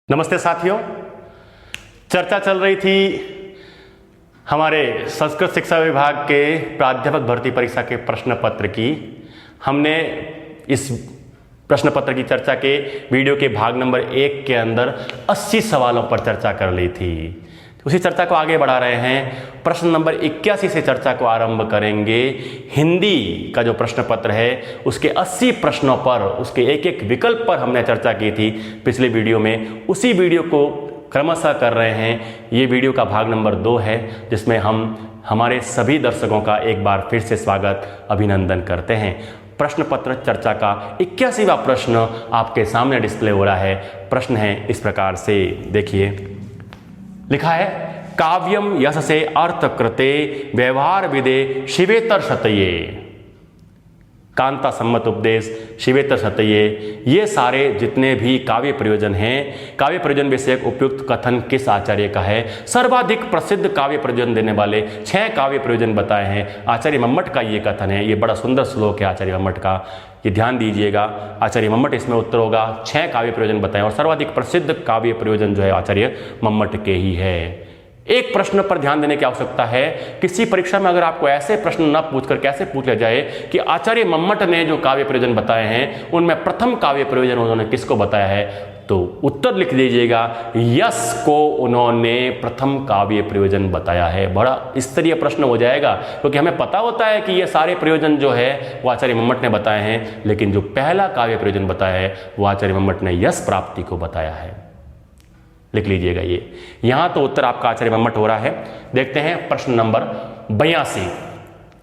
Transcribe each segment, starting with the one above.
नमस्ते साथियों, चर्चा चल रही थी हमारे संस्कृत शिक्षा विभाग के प्राध्यापक भर्ती परीक्षा के प्रश्न पत्र की। हमने इस प्रश्न पत्र की चर्चा के वीडियो के भाग नंबर 1 के अंदर 80 सवालों पर चर्चा कर ली थी। उसी चर्चा को आगे बढ़ा रहे हैं। प्रश्न नंबर 81 से चर्चा को आरंभ करेंगे। हिंदी का जो प्रश्न पत्र है उसके 80 प्रश्नों पर, उसके एक एक विकल्प पर हमने चर्चा की थी पिछले वीडियो में। उसी वीडियो को क्रमशः कर रहे हैं। ये वीडियो का भाग नंबर 2 है, जिसमें हम हमारे सभी दर्शकों का एक बार फिर से स्वागत, अभिनंदन करते हैं। प्रश्न पत्र चर्चा का 81वां प्रश्न आपके सामने डिस्प्ले हो रहा है। प्रश्न है इस प्रकार से, देखिए, लिखा है, काव्यम यश से अर्थ कृते व्यवहार विदे शिवेतर शतये, कांता सम्मत उपदेश, शिवेतर शतये, ये सारे जितने भी काव्य प्रयोजन हैं, काव्य प्रयोजन विषयक उपयुक्त कथन किस आचार्य का है? सर्वाधिक प्रसिद्ध काव्य प्रयोजन देने वाले 6 काव्य प्रयोजन बताए हैं। आचार्य मम्मट का ये कथन है। ये बड़ा सुंदर श्लोक है आचार्य मम्मट का, ये ध्यान दीजिएगा। आचार्य मम्मट इसमें उत्तर होगा। 6 काव्य प्रयोजन बताएं और सर्वाधिक प्रसिद्ध काव्य प्रयोजन जो है आचार्य मम्मट के ही है। एक प्रश्न पर ध्यान देने की आवश्यकता है। किसी परीक्षा में अगर आपको ऐसे प्रश्न न पूछकर कैसे पूछ लिया जाए कि आचार्य मम्मट ने जो काव्य प्रयोजन बताए हैं उनमें प्रथम काव्य प्रयोजन उन्होंने किसको बताया है, तो उत्तर लिख दीजिएगा, यश को उन्होंने प्रथम काव्य प्रयोजन बताया है। बड़ा स्तरीय प्रश्न हो जाएगा, क्योंकि हमें पता होता है कि ये सारे प्रयोजन जो है वो आचार्य मम्मट ने बताए हैं, लेकिन जो पहला काव्य प्रयोजन बताया है वो आचार्य मम्मट ने यश प्राप्ति को बताया है। लिख लीजिएगा ये। यहां तो उत्तर आपका आचार्य मम्मट हो रहा है। देखते हैं प्रश्न नंबर 82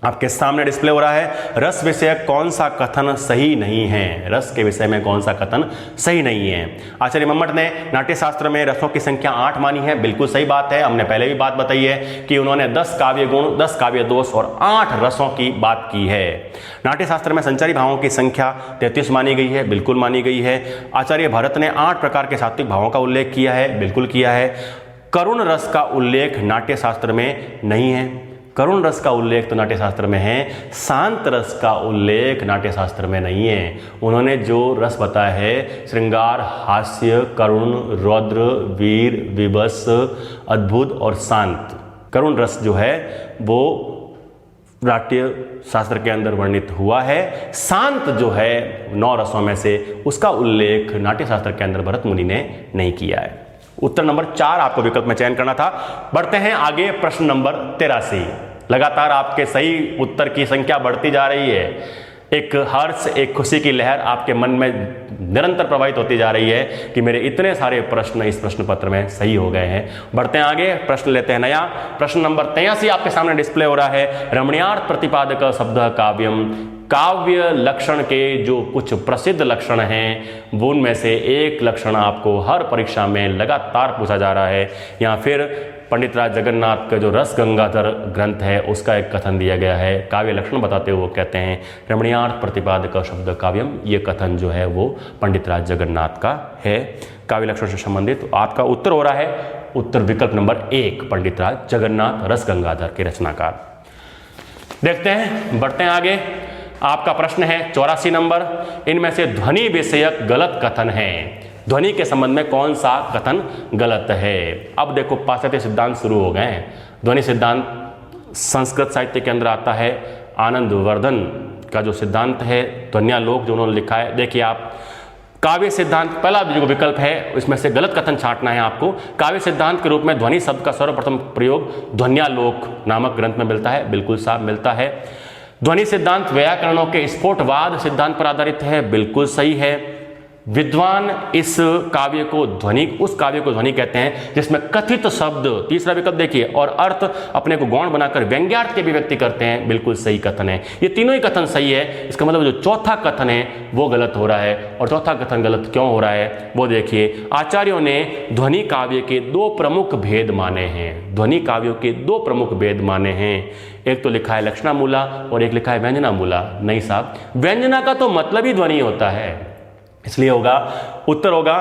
आपके सामने डिस्प्ले हो रहा है। रस विषय कौन सा कथन सही नहीं है? रस के विषय में कौन सा कथन सही नहीं है? आचार्य मम्मट ने नाट्य शास्त्र में रसों की संख्या 8 मानी है। बिल्कुल सही बात है। हमने पहले भी बात बताई है कि उन्होंने 10 काव्य गुण, 10 काव्य दोष और 8 रसों की बात की है। नाट्य शास्त्र में संचारी भावों की संख्या 33 मानी गई है। बिल्कुल मानी गई है। आचार्य भरत ने 8 प्रकार के सात्विक भावों का उल्लेख किया है। बिल्कुल किया है। करुण रस का उल्लेख नाट्य शास्त्र में नहीं है। करुण रस का उल्लेख तो नाट्य शास्त्र में है, शांत रस का उल्लेख नाट्य शास्त्र में नहीं है। उन्होंने जो रस बताया है, श्रृंगार, हास्य, करुण, रौद्र, वीर, विवश, अद्भुत और शांत। करुण रस जो है वो नाट्य शास्त्र के अंदर वर्णित हुआ है। शांत जो है 9 रसों में से, उसका उल्लेख नाट्य शास्त्र के अंदर भरत मुनि ने नहीं किया है। उत्तर नंबर 4 आपको विकल्प में चयन करना था। बढ़ते हैं आगे। प्रश्न नंबर 83। लगातार आपके सही उत्तर की संख्या बढ़ती जा रही है। एक हर्ष, एक खुशी की लहर आपके मन में निरंतर प्रवाहित होती जा रही है कि मेरे इतने सारे प्रश्न इस प्रश्न पत्र में सही हो गए हैं। बढ़ते हैं आगे। प्रश्न लेते हैं नया। प्रश्न नंबर 83 आपके सामने डिस्प्ले हो रहा है। रमणीयार्थ प्रतिपादक शब्द काव्यम, काव्य लक्षण के जो कुछ प्रसिद्ध लक्षण हैं वो उनमें से एक लक्षण आपको हर परीक्षा में लगातार पूछा जा रहा है। यहाँ फिर पंडित राज जगन्नाथ का जो रस गंगाधर ग्रंथ है उसका एक कथन दिया गया है। काव्य लक्षण बताते हुए वो कहते हैं, रमणीयार्थ प्रतिपादक शब्द काव्यम, ये कथन जो है वो पंडित राज जगन्नाथ का है, काव्य लक्षण से संबंधित। आपका उत्तर हो रहा है उत्तर विकल्प नंबर 1, पंडित राज जगन्नाथ रस गंगाधर के रचनाकार। देखते हैं, बढ़ते हैं आगे। आपका प्रश्न है 84 नंबर। इनमें से ध्वनि विषयक गलत कथन है। ध्वनि के संबंध में कौन सा कथन गलत है? अब देखो, पाश्चात्य सिद्धांत शुरू हो गए हैं। ध्वनि सिद्धांत संस्कृत साहित्य के अंदर आता है। आनंद वर्धन का जो सिद्धांत है, ध्वन्यालोक, जो उन्होंने लिखा है, देखिए आप। काव्य सिद्धांत, पहला जो विकल्प है इसमें से गलत कथन छांटना है आपको। काव्य सिद्धांत के रूप में ध्वनि शब्द का सर्वप्रथम प्रयोग ध्वन्यालोक नामक ग्रंथ में मिलता है। बिल्कुल साफ मिलता है। ध्वनि सिद्धांत व्याकरणों के स्फोटवाद सिद्धांत पर आधारित है। बिल्कुल सही है। विद्वान इस काव्य को ध्वनि, उस काव्य को ध्वनि कहते हैं जिसमें कथित शब्द, तीसरा विकल्प देखिए, और अर्थ अपने को गौण बनाकर व्यंग्यार्थ की अभिव्यक्ति करते हैं। बिल्कुल सही कथन है। ये तीनों ही कथन सही है। इसका मतलब जो चौथा कथन है वो गलत हो रहा है। और चौथा कथन गलत क्यों हो रहा है वो देखिए। आचार्यों ने ध्वनि काव्य के 2 प्रमुख भेद माने हैं। ध्वनि काव्यों के 2 प्रमुख भेद माने हैं। एक तो लिखा है लक्षणामूला और एक लिखा है व्यंजनामूला। नहीं साहब, व्यंजना का तो मतलब ही ध्वनि होता है, इसलिए होगा उत्तर होगा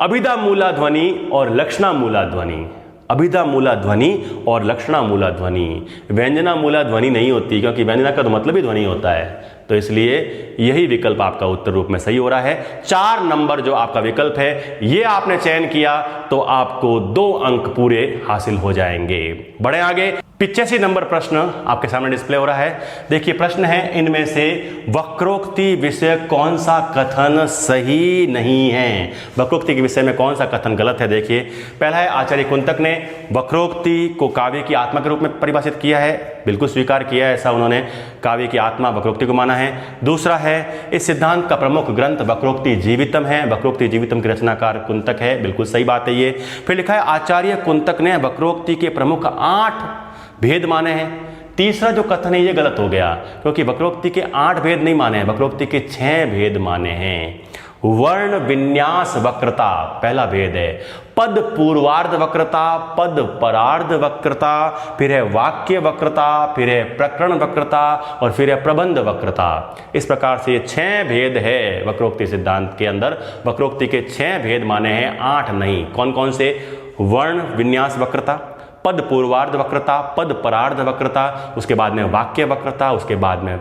अभिधामूला ध्वनि और लक्षणामूला ध्वनि। अभिधामूला ध्वनि और लक्षणामूला ध्वनि। व्यंजनामूला ध्वनि नहीं होती, क्योंकि व्यंजना का तो मतलब ही ध्वनि होता है। तो इसलिए यही विकल्प आपका उत्तर रूप में सही हो रहा है। 4 नंबर जो आपका विकल्प है ये आपने चयन किया तो आपको 2 अंक पूरे हासिल हो जाएंगे। बढ़े आगे, 85 नंबर प्रश्न आपके सामने डिस्प्ले हो रहा है। देखिए प्रश्न है, इनमें से वक्रोक्ति विषय कौन सा कथन सही नहीं है? वक्रोक्ति के विषय में कौन सा कथन गलत है? देखिए पहला है, आचार्य कुंतक ने वक्रोक्ति को काव्य की आत्मा के रूप में परिभाषित किया है, बिल्कुल स्वीकार किया है, ऐसा उन्होंने काव्य की आत्मा वक्रोक्ति को माना है। दूसरा है, इस सिद्धांत का प्रमुख ग्रंथ वक्रोक्ति जीवितम है, वक्रोक्ति जीवितम के रचनाकार कुंतक है, बिल्कुल सही बात है ये। फिर लिखा है, आचार्य कुंतक ने वक्रोक्ति के प्रमुख 8 भेद माने हैं। तीसरा जो कथन है ये गलत हो गया, क्योंकि वक्रोक्ति के 8 भेद नहीं माने हैं, वक्रोक्ति के 6 भेद माने हैं। वर्ण विन्यास वक्रता पहला भेद है, पद पूर्वार्ध वक्रता, पद परार्ध वक्रता, फिर है वाक्य वक्रता, फिर है प्रकरण वक्रता और फिर है प्रबंध वक्रता। इस प्रकार से 6 भेद है वक्रोक्ति सिद्धांत के अंदर। वक्रोक्ति के 6 भेद माने हैं, 8 नहीं। कौन कौन से? वर्ण विन्यास वक्रता, पद पूर्वार्ध वक्रता, पद परार्ध वक्रता, उसके बाद में वाक्य वक्रता, उसके बाद में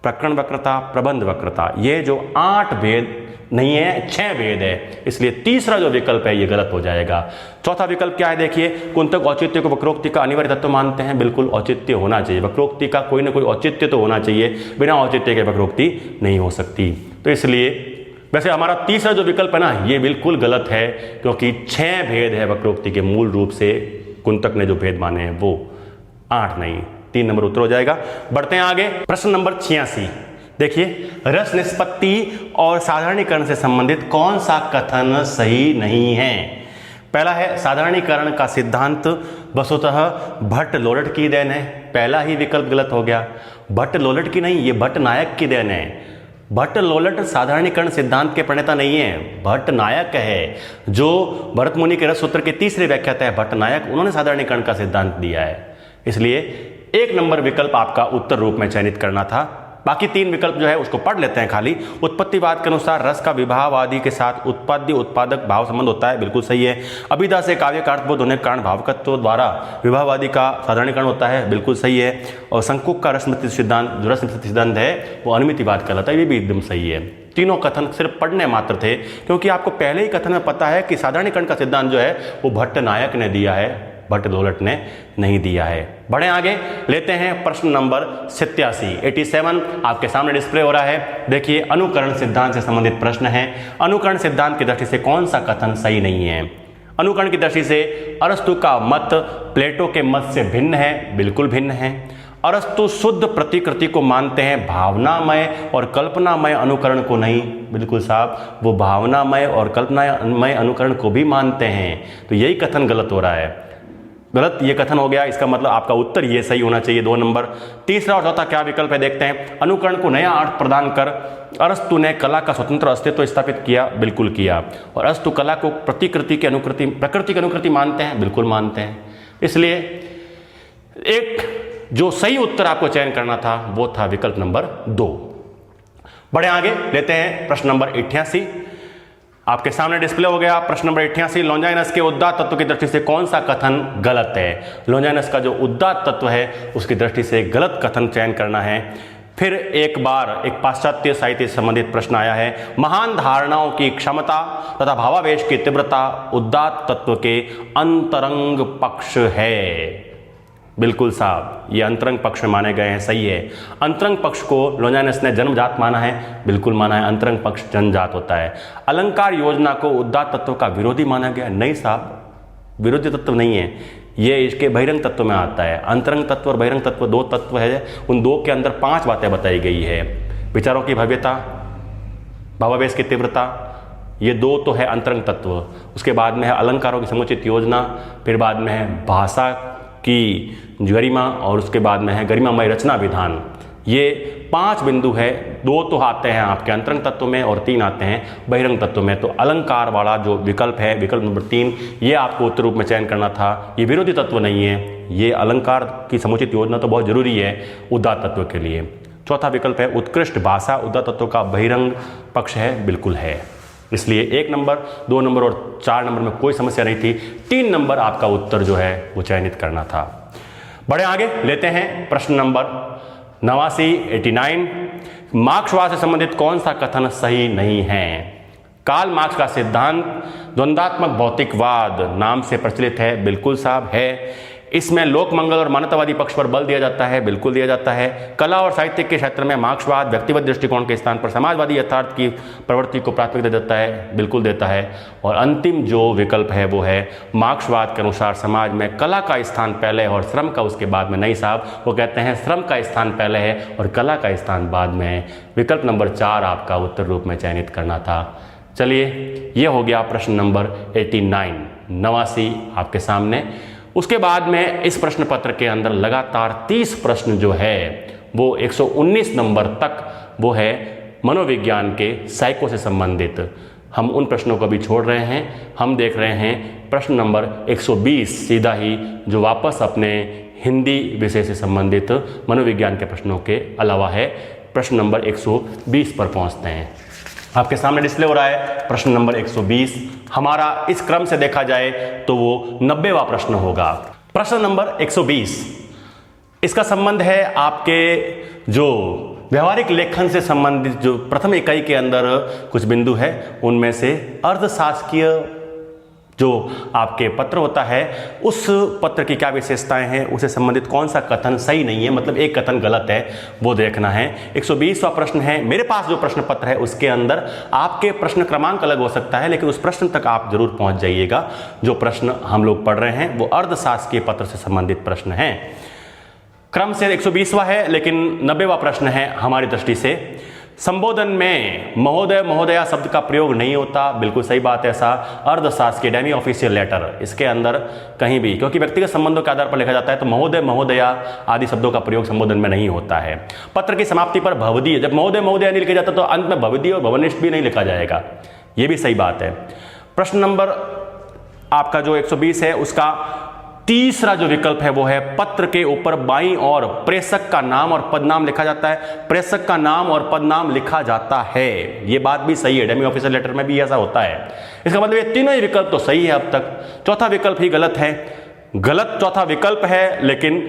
प्रकरण वक्रता, प्रबंध वक्रता। ये जो 8 भेद नहीं है, 6 भेद है, इसलिए तीसरा जो विकल्प है ये गलत हो जाएगा। चौथा विकल्प क्या है? देखिए, कुंतक औचित्य को वक्रोक्ति का अनिवार्य तत्व मानते हैं, बिल्कुल औचित्य होना चाहिए, वक्रोक्ति का कोई ना कोई औचित्य तो होना चाहिए, बिना औचित्य के वक्रोक्ति नहीं हो सकती। तो इसलिए वैसे हमारा तीसरा जो विकल्प है ना ये बिल्कुल गलत है, क्योंकि 6 भेद है वक्रोक्ति के, मूल रूप से कुंतक ने जो भेद माने हैं वो 8 नहीं। 3 नंबर उत्तर हो जाएगा। बढ़ते हैं आगे, प्रश्न नंबर 86। देखिए, रस निष्पत्ति और साधारणीकरण से संबंधित कौन सा कथन सही नहीं है? पहला है, साधारणीकरण का सिद्धांत वस्तुतः भट्ट लोलट की देन है। पहला ही विकल्प गलत हो गया। भट्ट लोलट की नहीं, ये भट्ट नायक की देन है। भट्ट लोलट साधारणीकरण सिद्धांत के प्रणेता नहीं है, भट्ट नायक है, जो भरत मुनि के रस सूत्र के तीसरे व्याख्याता है भट्ट नायक, उन्होंने साधारणीकरण का सिद्धांत दिया है। इसलिए 1 नंबर विकल्प आपका उत्तर रूप में चयनित करना था। बाकी 3 विकल्प जो है उसको पढ़ लेते हैं खाली। उत्पत्तिवाद के अनुसार रस का विभावादि के साथ उत्पाद्य उत्पादक भाव संबंध होता है, बिल्कुल सही है। अभिधा से काव्य का अर्थबोध होने के कारण भावकत्व द्वारा विभावादि का साधारणीकरण होता है, बिल्कुल सही है। और शंकुक का रसमिति सिद्धांत, जो रसमिति सिद्धांत है वो अनुमितिवाद कहलाता है, ये भी एकदम सही है। तीनों कथन सिर्फ पढ़ने मात्र थे, क्योंकि आपको पहले ही कथन में पता है कि साधारणीकरण का सिद्धांत जो है वो भट्ट नायक ने दिया है, भट्ट लोलट ने नहीं दिया है। बढ़े आगे, लेते हैं प्रश्न नंबर 87 आपके सामने डिस्प्ले हो रहा है। देखिए, अनुकरण सिद्धांत से संबंधित प्रश्न है। अनुकरण सिद्धांत की दृष्टि से कौन सा कथन सही नहीं है? अनुकरण की दृष्टि से अरस्तु का मत प्लेटो के मत से भिन्न है, बिल्कुल भिन्न है। अरस्तु शुद्ध प्रतिकृति को मानते हैं, भावनामय और कल्पनामय अनुकरण को नहीं। बिल्कुल साहब, वो भावनामय और कल्पनामय अनुकरण को भी मानते हैं। तो यही कथन गलत हो रहा है, गलत ये कथन हो गया। इसका मतलब आपका उत्तर ये सही होना चाहिए, 2 नंबर। तीसरा और चौथा क्या विकल्प है देखते हैं। अनुकरण को नया अर्थ प्रदान कर अरस्तु ने कला का स्वतंत्र अस्तित्व स्थापित किया, बिल्कुल किया। और अरस्तु कला को प्रतिकृति की अनुकृति, प्रकृति की अनुकृति मानते हैं, बिल्कुल मानते हैं। इसलिए एक जो सही उत्तर आपको चयन करना था वो था विकल्प नंबर 2। बढ़े आगे, लेते हैं प्रश्न नंबर 88 आपके सामने डिस्प्ले हो गया। प्रश्न नंबर 88, लॉन्जाइनस के उदात्त तत्व की दृष्टि से कौन सा कथन गलत है? लॉन्जाइनस का जो उदात्त तत्व है उसकी दृष्टि से गलत कथन चयन करना है। फिर एक बार एक पाश्चात्य साहित्य से संबंधित प्रश्न आया है। महान धारणाओं की क्षमता तथा भावावेश की तीव्रता उदात्त तत्व के अंतरंग पक्ष है। बिल्कुल साहब, ये अंतरंग पक्ष में माने गए हैं, सही है। अंतरंग पक्ष को लॉन्जाइनस ने जन्मजात माना है, बिल्कुल माना है, अंतरंग पक्ष जन्मजात होता है। अलंकार योजना को उदात्त तत्व का विरोधी माना गया, नहीं साहब, विरोधी तत्व नहीं है, ये इसके बहिरंग तत्व में आता है। अंतरंग तत्व और बहिरंग तत्व 2 तत्व है, उन 2 के अंदर 5 बातें बताई गई है। विचारों की भव्यता, भावावेश की तीव्रता, ये 2 तो है अंतरंग तत्व। उसके बाद में है अलंकारों की समुचित योजना, फिर बाद में है भाषा की गरिमा, और उसके बाद में है गरिमामय रचना विधान। ये 5 बिंदु है, 2 तो आते हैं आपके अंतरंग तत्व में और 3 आते हैं बहिरंग तत्व में। तो अलंकार वाला जो विकल्प है, विकल्प नंबर 3, ये आपको उत्तर रूप में चयन करना था। ये विरोधी तत्व नहीं है, ये अलंकार की समुचित योजना तो बहुत जरूरी है उदात्त तत्व के लिए। चौथा विकल्प है उत्कृष्ट भाषा उदात्त तत्व का बहिरंग पक्ष है, बिल्कुल है। इसलिए 1 नंबर, 2 नंबर और 4 नंबर में कोई समस्या नहीं थी। 3 नंबर आपका उत्तर जो है वो चयनित करना था। बढ़े आगे, लेते हैं प्रश्न नंबर 89 मार्क्सवाद से संबंधित कौन सा कथन सही नहीं है? कार्ल मार्क्स का सिद्धांत द्वंद्वात्मक भौतिकवाद नाम से प्रचलित है, बिल्कुल साहब है। इसमें लोक मंगल और मानवतावादी पक्ष पर बल दिया जाता है, बिल्कुल दिया जाता है। कला और साहित्य के क्षेत्र में मार्क्सवाद व्यक्तिगत दृष्टिकोण के स्थान पर समाजवादी यथार्थ की प्रवृत्ति को प्राथमिकता देता है, बिल्कुल देता है। और अंतिम जो विकल्प है वो है मार्क्सवाद के अनुसार समाज में कला का स्थान पहले और श्रम का उसके बाद में। नहीं साहब, वो कहते हैं श्रम का स्थान पहले है और कला का स्थान बाद में है। विकल्प नंबर 4 आपका उत्तर रूप में चयनित करना था। चलिए, ये हो गया प्रश्न नंबर 89 आपके सामने। उसके बाद में इस प्रश्न पत्र के अंदर लगातार 30 प्रश्न जो है वो 119 नंबर तक वो है मनोविज्ञान के साइको से संबंधित। हम उन प्रश्नों को भी छोड़ रहे हैं, हम देख रहे हैं प्रश्न नंबर 120 सीधा ही जो वापस अपने हिंदी विषय से संबंधित मनोविज्ञान के प्रश्नों के अलावा है। प्रश्न नंबर 120 पर पहुंचते हैं। आपके सामने डिस्प्ले हो रहा है प्रश्न नंबर 120। हमारा इस क्रम से देखा जाए तो वो 90वां प्रश्न होगा। प्रश्न नंबर 120, इसका संबंध है आपके जो व्यवहारिक लेखन से संबंधित जो प्रथम इकाई के अंदर कुछ बिंदु है उनमें से अर्धशासकीय जो आपके पत्र होता है उस पत्र की क्या विशेषताएं हैं, उसे संबंधित कौन सा कथन सही नहीं है, मतलब एक कथन गलत है, वो देखना है। 120वां प्रश्न है। मेरे पास जो प्रश्न पत्र है उसके अंदर आपके प्रश्न क्रमांक अलग हो सकता है, लेकिन उस प्रश्न तक आप जरूर पहुंच जाइएगा। जो प्रश्न हम लोग पढ़ रहे हैं वो अर्धशासकीय पत्र से संबंधित प्रश्न हैं। क्रम से 120वां है, लेकिन 90वां प्रश्न है हमारी दृष्टि से। संबोधन में महोदय महोदया शब्द का प्रयोग नहीं होता, बिल्कुल सही बात है। ऐसा अर्धशासकीय डेमी ऑफिशियल लेटर, इसके अंदर कहीं भी, क्योंकि व्यक्तिगत संबंधों के आधार पर लिखा जाता है तो महोदय महोदया आदि शब्दों का प्रयोग संबोधन में नहीं होता है। पत्र की समाप्ति पर भवदीय, जब महोदय महोदया नहीं लिखा जाता तो अंत में भवदीय और भवनिष्ठ भी नहीं लिखा जाएगा, ये भी सही बात है। प्रश्न नंबर आपका जो 120 है उसका तीसरा जो विकल्प है वो है पत्र के ऊपर बाईं ओर प्रेषक का नाम और पदनाम लिखा जाता है। प्रेषक का नाम और पदनाम लिखा जाता है, ये बात भी सही है, डेमी ऑफिशियल लेटर में भी ऐसा होता है। इसका मतलब ये तीनों ही विकल्प तो सही है अब तक, चौथा विकल्प ही गलत है। गलत चौथा विकल्प है, लेकिन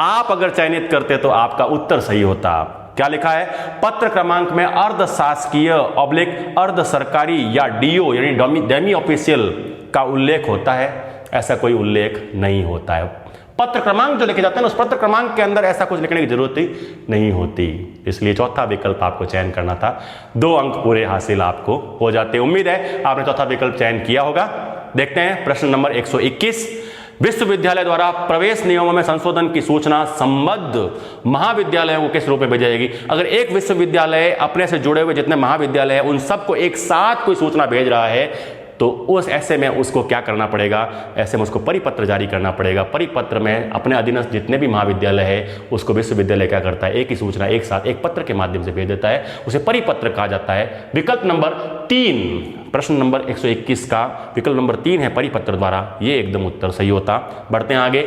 आप अगर चयनित करते तो आपका उत्तर सही होता। क्या लिखा है? पत्र क्रमांक में अर्धशासकीय ऑब्लिक अर्ध सरकारी या डीओ यानी डेमी ऑफिशियल का उल्लेख होता है। ऐसा कोई उल्लेख नहीं होता है। पत्र क्रमांक जो लिखे जाते हैं उस पत्र क्रमांक के अंदर ऐसा कुछ लिखने की जरूरत ही नहीं होती, इसलिए चौथा विकल्प आपको चयन करना था। 2 अंक पूरे हासिल आपको हो जाते। उम्मीद है आपने चौथा विकल्प चयन किया होगा। देखते हैं प्रश्न नंबर 121। विश्वविद्यालय द्वारा प्रवेश नियमों में संशोधन की सूचना संबद्ध महाविद्यालयों को किस रूप में भेजी जाएगी? अगर एक विश्वविद्यालय अपने से जुड़े हुए जितने महाविद्यालय हैं उन सबको एक साथ कोई सूचना भेज रहा है तो उस ऐसे में उसको क्या करना पड़ेगा? ऐसे में उसको परिपत्र जारी करना पड़ेगा। परिपत्र में अपने अधीनस्थ जितने भी महाविद्यालय है उसको विश्वविद्यालय क्या करता है? एक ही सूचना एक साथ एक पत्र के माध्यम से भेज देता है, उसे परिपत्र कहा जाता है। विकल्प नंबर 3 प्रश्न नंबर 121 का विकल्प नंबर 3 है परिपत्र द्वारा, ये एकदम उत्तर सही होता। बढ़ते हैं आगे,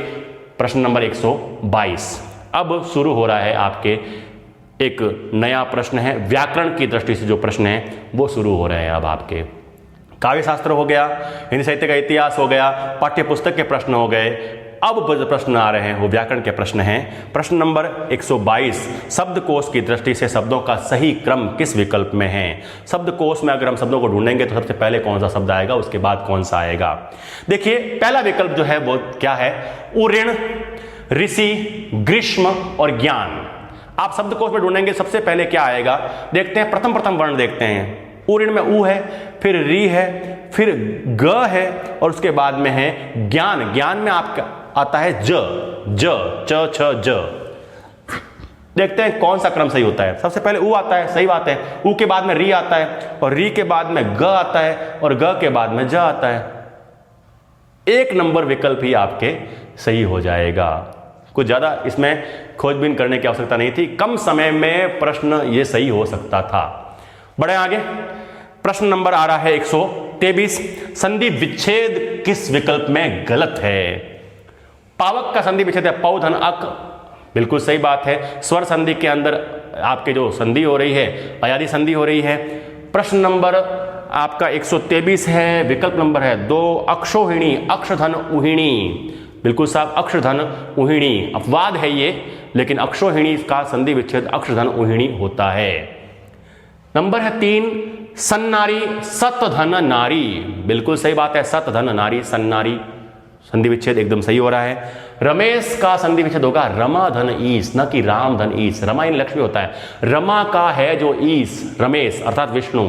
प्रश्न नंबर 122। अब शुरू हो रहा है आपके एक नया प्रश्न है, व्याकरण की दृष्टि से जो प्रश्न है वो शुरू हो रहे हैं। अब आपके काव्य शास्त्र हो गया, हिंदी साहित्य का इतिहास हो गया, पाठ्य पुस्तक के प्रश्न हो गए। अब जो प्रश्न आ रहे हैं वो व्याकरण के प्रश्न हैं। प्रश्न नंबर 122, शब्दकोश की दृष्टि से शब्दों का सही क्रम किस विकल्प में है? शब्दकोश में अगर हम शब्दों को ढूंढेंगे तो सबसे पहले कौन सा शब्द आएगा, उसके बाद कौन सा आएगा? देखिए, पहला विकल्प जो है वो क्या है? उऋण, ऋषि, ग्रीष्म और ज्ञान। आप शब्दकोश में ढूंढेंगे सबसे पहले क्या आएगा? देखते हैं, प्रथम वर्ण देखते हैं। उऋण में उ है, फिर री है, फिर ग है और उसके बाद में है ज्ञान। ज्ञान में आपका आता है ज च छ ज। देखते हैं कौन सा क्रम सही होता है। सबसे पहले उ आता है, सही बात है। उ के बाद में री आता है और री के बाद में ग आता है और ग के बाद में ज आता है। 1 नंबर विकल्प ही आपके सही हो जाएगा। कुछ ज्यादा इसमें खोजबीन करने की आवश्यकता नहीं थी, कम समय में प्रश्न ये सही हो सकता था। बढ़े आगे, प्रश्न नंबर आ रहा है 123। संधि विच्छेद किस विकल्प में गलत है? पावक का संधि विच्छेद है पौ धन अक, बिल्कुल सही बात है। स्वर संधि के अंदर आपके जो संधि हो रही है अयादि संधि हो रही है। प्रश्न नंबर आपका 123 है, विकल्प नंबर है 2 अक्षोहिणी अक्षधन उहिणी। बिल्कुल साहब, अक्षधन उहिणी, अपवाद है ये, लेकिन अक्षोहिणी का संधि विच्छेद अक्षधन उहिणी होता है। नंबर है 3, सन्नारी सतधन नारी, बिल्कुल सही बात है, सतधन नारी सन्नारी, संधि विच्छेद एकदम सही हो रहा है। रमेश का संधि विच्छेद होगा रमाधन ईश, न कि रामधन ईश, रमा इन लक्ष्मी होता है, रमा का है जो ईश रमेश अर्थात विष्णु,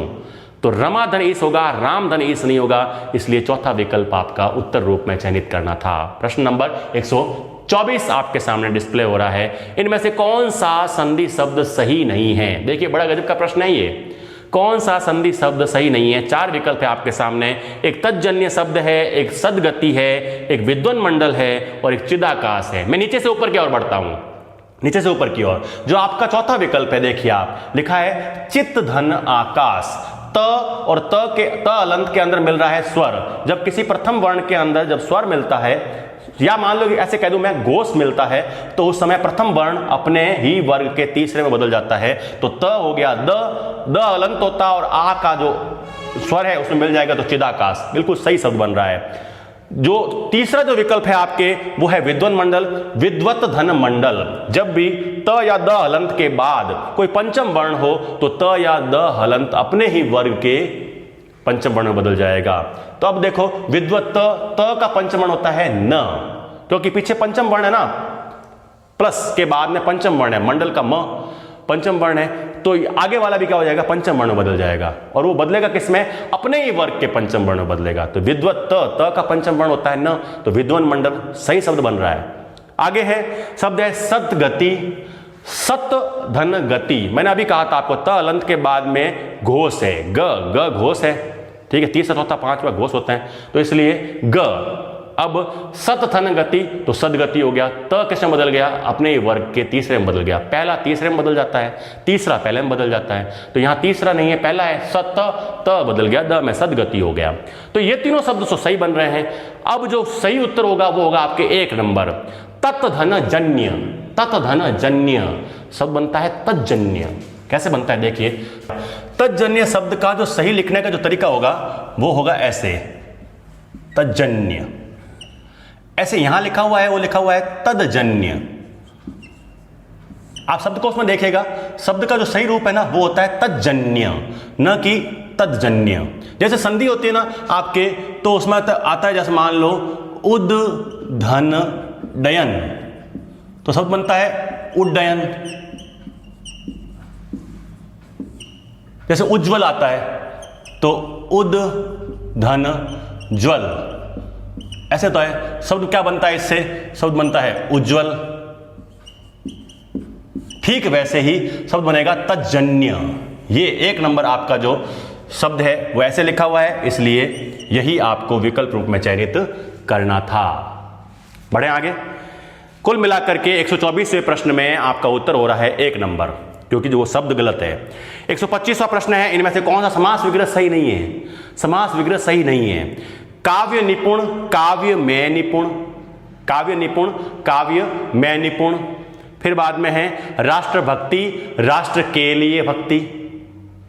तो रमाधन ईश होगा, रामधन ईश नहीं होगा, इसलिए चौथा विकल्प आपका उत्तर रूप में चयनित करना था। प्रश्न नंबर 124 आपके सामने डिस्प्ले हो रहा है, इनमें से कौन सा संधि शब्द सही नहीं है? देखिए बड़ा गजब का प्रश्न है ये, कौन सा संधि शब्द सही नहीं है? 4 विकल्प है आपके सामने, एक तज्जन्य शब्द है, एक सदगति है, एक विद्वन मंडल है और एक चिदाकाश है। मैं नीचे से ऊपर की ओर बढ़ता हूं, नीचे से ऊपर की ओर, जो आपका चौथा विकल्प है, देखिए आप, लिखा है चित्त धन आकाश, त और त अलंत के अंदर मिल रहा है स्वर। जब किसी प्रथम वर्ण के अंदर जब स्वर मिलता है, या मान लो कि ऐसे कह दूं मैं घोष मिलता है, तो उस समय प्रथम वर्ण अपने ही वर्ग के तीसरे में बदल जाता है, तो त हो गया द अलंत होता और आ का जो स्वर है उसमें मिल जाएगा तो चिदाकाश, बिल्कुल सही शब्द बन रहा है। जो तीसरा जो विकल्प है आपके वो है विद्वन मंडल, विद्वत धन मंडल। जब भी त या द हलंत के बाद कोई पंचम वर्ण हो तो त या द हलंत अपने ही वर्ग के पंचम वर्ण में बदल जाएगा। तो अब देखो विद्वत त का पंचम वर्ण होता है न, क्योंकि पीछे पंचम वर्ण है ना, प्लस के बाद में पंचम वर्ण है, मंडल का म पंचम वर्ण है, तो आगे वाला भी क्या हो जाएगा, पंचम वर्ण बदल जाएगा, और वो बदलेगा किसमें, अपने ही वर्ग के पंचम वर्ण बदलेगा। तो विद्वत त का पंचम वर्ण होता है न, तो विद्वन मंडल सही शब्द बन रहा है। आगे है शब्द है सतगति, सत धन गति। मैंने अभी कहा था आपको त अलंत के बाद में घोष है, ग घोष है, ठीक है, तीसरा चौथा पांचवा घोष होता है, तो इसलिए ग। अब सत धन गति तो सदगति हो गया, त किस में बदल गया, अपने ही वर्ग के तीसरे में बदल गया, पहला तीसरे में बदल जाता है, तीसरा पहले में बदल जाता है, तो यहां तीसरा नहीं है, पहला है सत, त बदल गया, द में सदगति हो गया। तो ये तीनों शब्द तो सही बन रहे हैं। अब जो सही उत्तर होगा वो होगा आपके 1 नंबर, तत्धन जन्य। तत्धन जन्य शब्द बनता है तज्जन्य। कैसे बनता है देखिए, तज्जन्य शब्द का जो सही लिखने का जो तरीका होगा वो होगा ऐसे, तज्जन्य, ऐसे यहां लिखा हुआ है, वो लिखा हुआ है तदजन्य। आप शब्द को उसमें देखिएगा, शब्द का जो सही रूप है ना वो होता है तज्जन्य, न कि तदजन्य। जैसे संधि होती है ना आपके, तो उसमें आता है, जैसे मान लो उद धन डयन, तो शब्द बनता है उड्डयन। जैसे उज्ज्वल आता है तो उद धन ज्वल, ऐसे तो है, शब्द क्या बनता है इससे, शब्द बनता है उज्ज्वल। ठीक वैसे ही शब्द बनेगा तज्जन्य। ये 1 नंबर आपका जो शब्द है वो ऐसे लिखा हुआ है, इसलिए यही आपको विकल्प रूप में चयनित करना था। बढ़े आगे। कुल मिलाकर के 124वें प्रश्न में आपका उत्तर हो रहा है 1 नंबर, क्योंकि जो शब्द गलत है। 125वां प्रश्न है, इनमें से कौन सा समास विग्रह सही नहीं है? समास विग्रह सही नहीं है। काव्य निपुण, काव्य में निपुण, काव्य निपुण, काव्य में निपुण। फिर बाद में है राष्ट्र भक्ति, राष्ट्र के लिए भक्ति,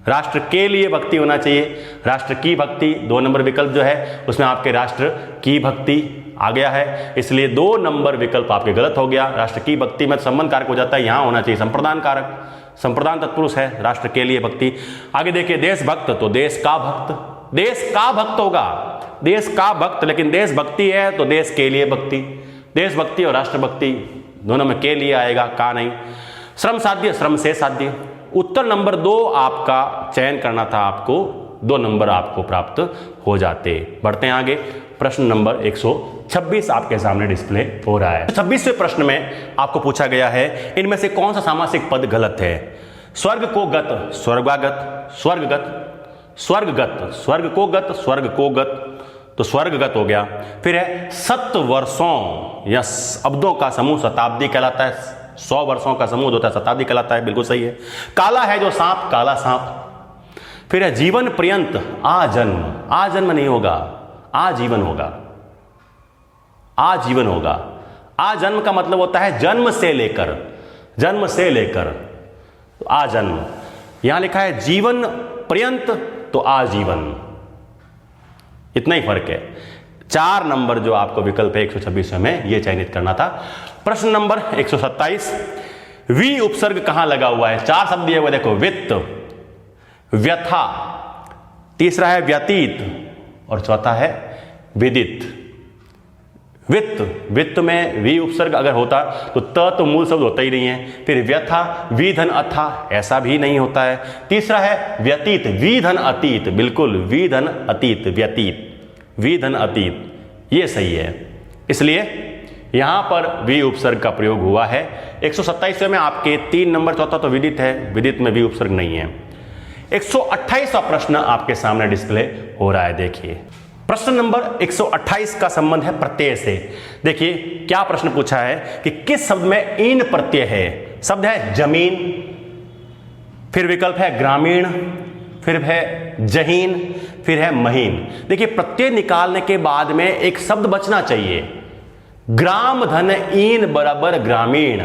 राष्ट्र के लिए भक्ति होना चाहिए। राष्ट्र की भक्ति 2 नंबर विकल्प जो है उसमें आपके राष्ट्र की भक्ति आ गया है, इसलिए 2 नंबर विकल्प आपके गलत हो गया। राष्ट्र की भक्ति में संबंध कारक हो जाता है, यहां होना चाहिए संप्रदान कारक, संप्रदान तत्पुरुष है राष्ट्र के लिए भक्ति। आगे देखिए देशभक्त, तो देश का भक्त, देश का भक्त होगा, देश का भक्त, लेकिन देशभक्ति है तो देश के लिए भक्ति। देशभक्ति और राष्ट्रभक्ति दोनों में के लिए आएगा, का नहीं। श्रम साध्य, श्रम से साध्य। उत्तर नंबर 2 आपका चयन करना था आपको, 2 नंबर आपको प्राप्त हो जाते। बढ़ते हैं आगे। प्रश्न नंबर 126 आपके सामने डिस्प्ले हो रहा है। 26वें प्रश्न में आपको पूछा गया है, इनमें से कौन सा सामासिक पद गलत है? स्वर्ग को गत, स्वर्गागत, स्वर्गगत, स्वर्गगत, स्वर्ग को गत, स्वर्ग को गत, तो स्वर्गगत हो गया। फिर है 7 वर्षों या अब्दों का समूह शताब्दी कहलाता है, 100 वर्षों का समूह होता है शताब्दी कहलाता है, बिल्कुल सही है। काला है जो सांप, काला सांप। फिर है जीवन पर्यंत, आजन्म, आजन्म नहीं होगा, आजीवन होगा, आजीवन होगा। आजन्म का मतलब होता है जन्म से लेकर, जन्म से लेकर, तो आजन्म। यहां लिखा है जीवन पर्यंत तो आजीवन, इतना ही फर्क है। 4 नंबर जो आपको विकल्प है 126 में ये चयनित करना था। प्रश्न नंबर 127, वी उपसर्ग कहां लगा हुआ है? 4 शब्द दिए हुए, देखो, वित्त, व्यथा, तीसरा है व्यतीत और चौथा है विदित। वित्त में वी उपसर्ग अगर होता तो मूल शब्द होता ही नहीं है। फिर व्यथा, वी धन अथा, ऐसा भी नहीं होता है। तीसरा है व्यतीत, वी धन अतीत, बिल्कुल वी धन अतीत, व्यतीत, वी धन अतीत, ये सही है। इसलिए यहां पर वी उपसर्ग का प्रयोग हुआ है। 127 में आपके 3 नंबर, चौथा तो विदित है, विदित में वी उपसर्ग नहीं है। 128वां प्रश्न आपके सामने डिस्प्ले हो रहा है, देखिए। प्रश्न नंबर 128 का संबंध है प्रत्यय से। देखिए क्या प्रश्न पूछा है कि किस शब्द में ईन प्रत्यय है? शब्द है जमीन, फिर विकल्प है ग्रामीण, फिर है जहीन, फिर है महीन। देखिए प्रत्यय निकालने के बाद में एक शब्द बचना चाहिए। ग्राम धन ईन बराबर ग्रामीण,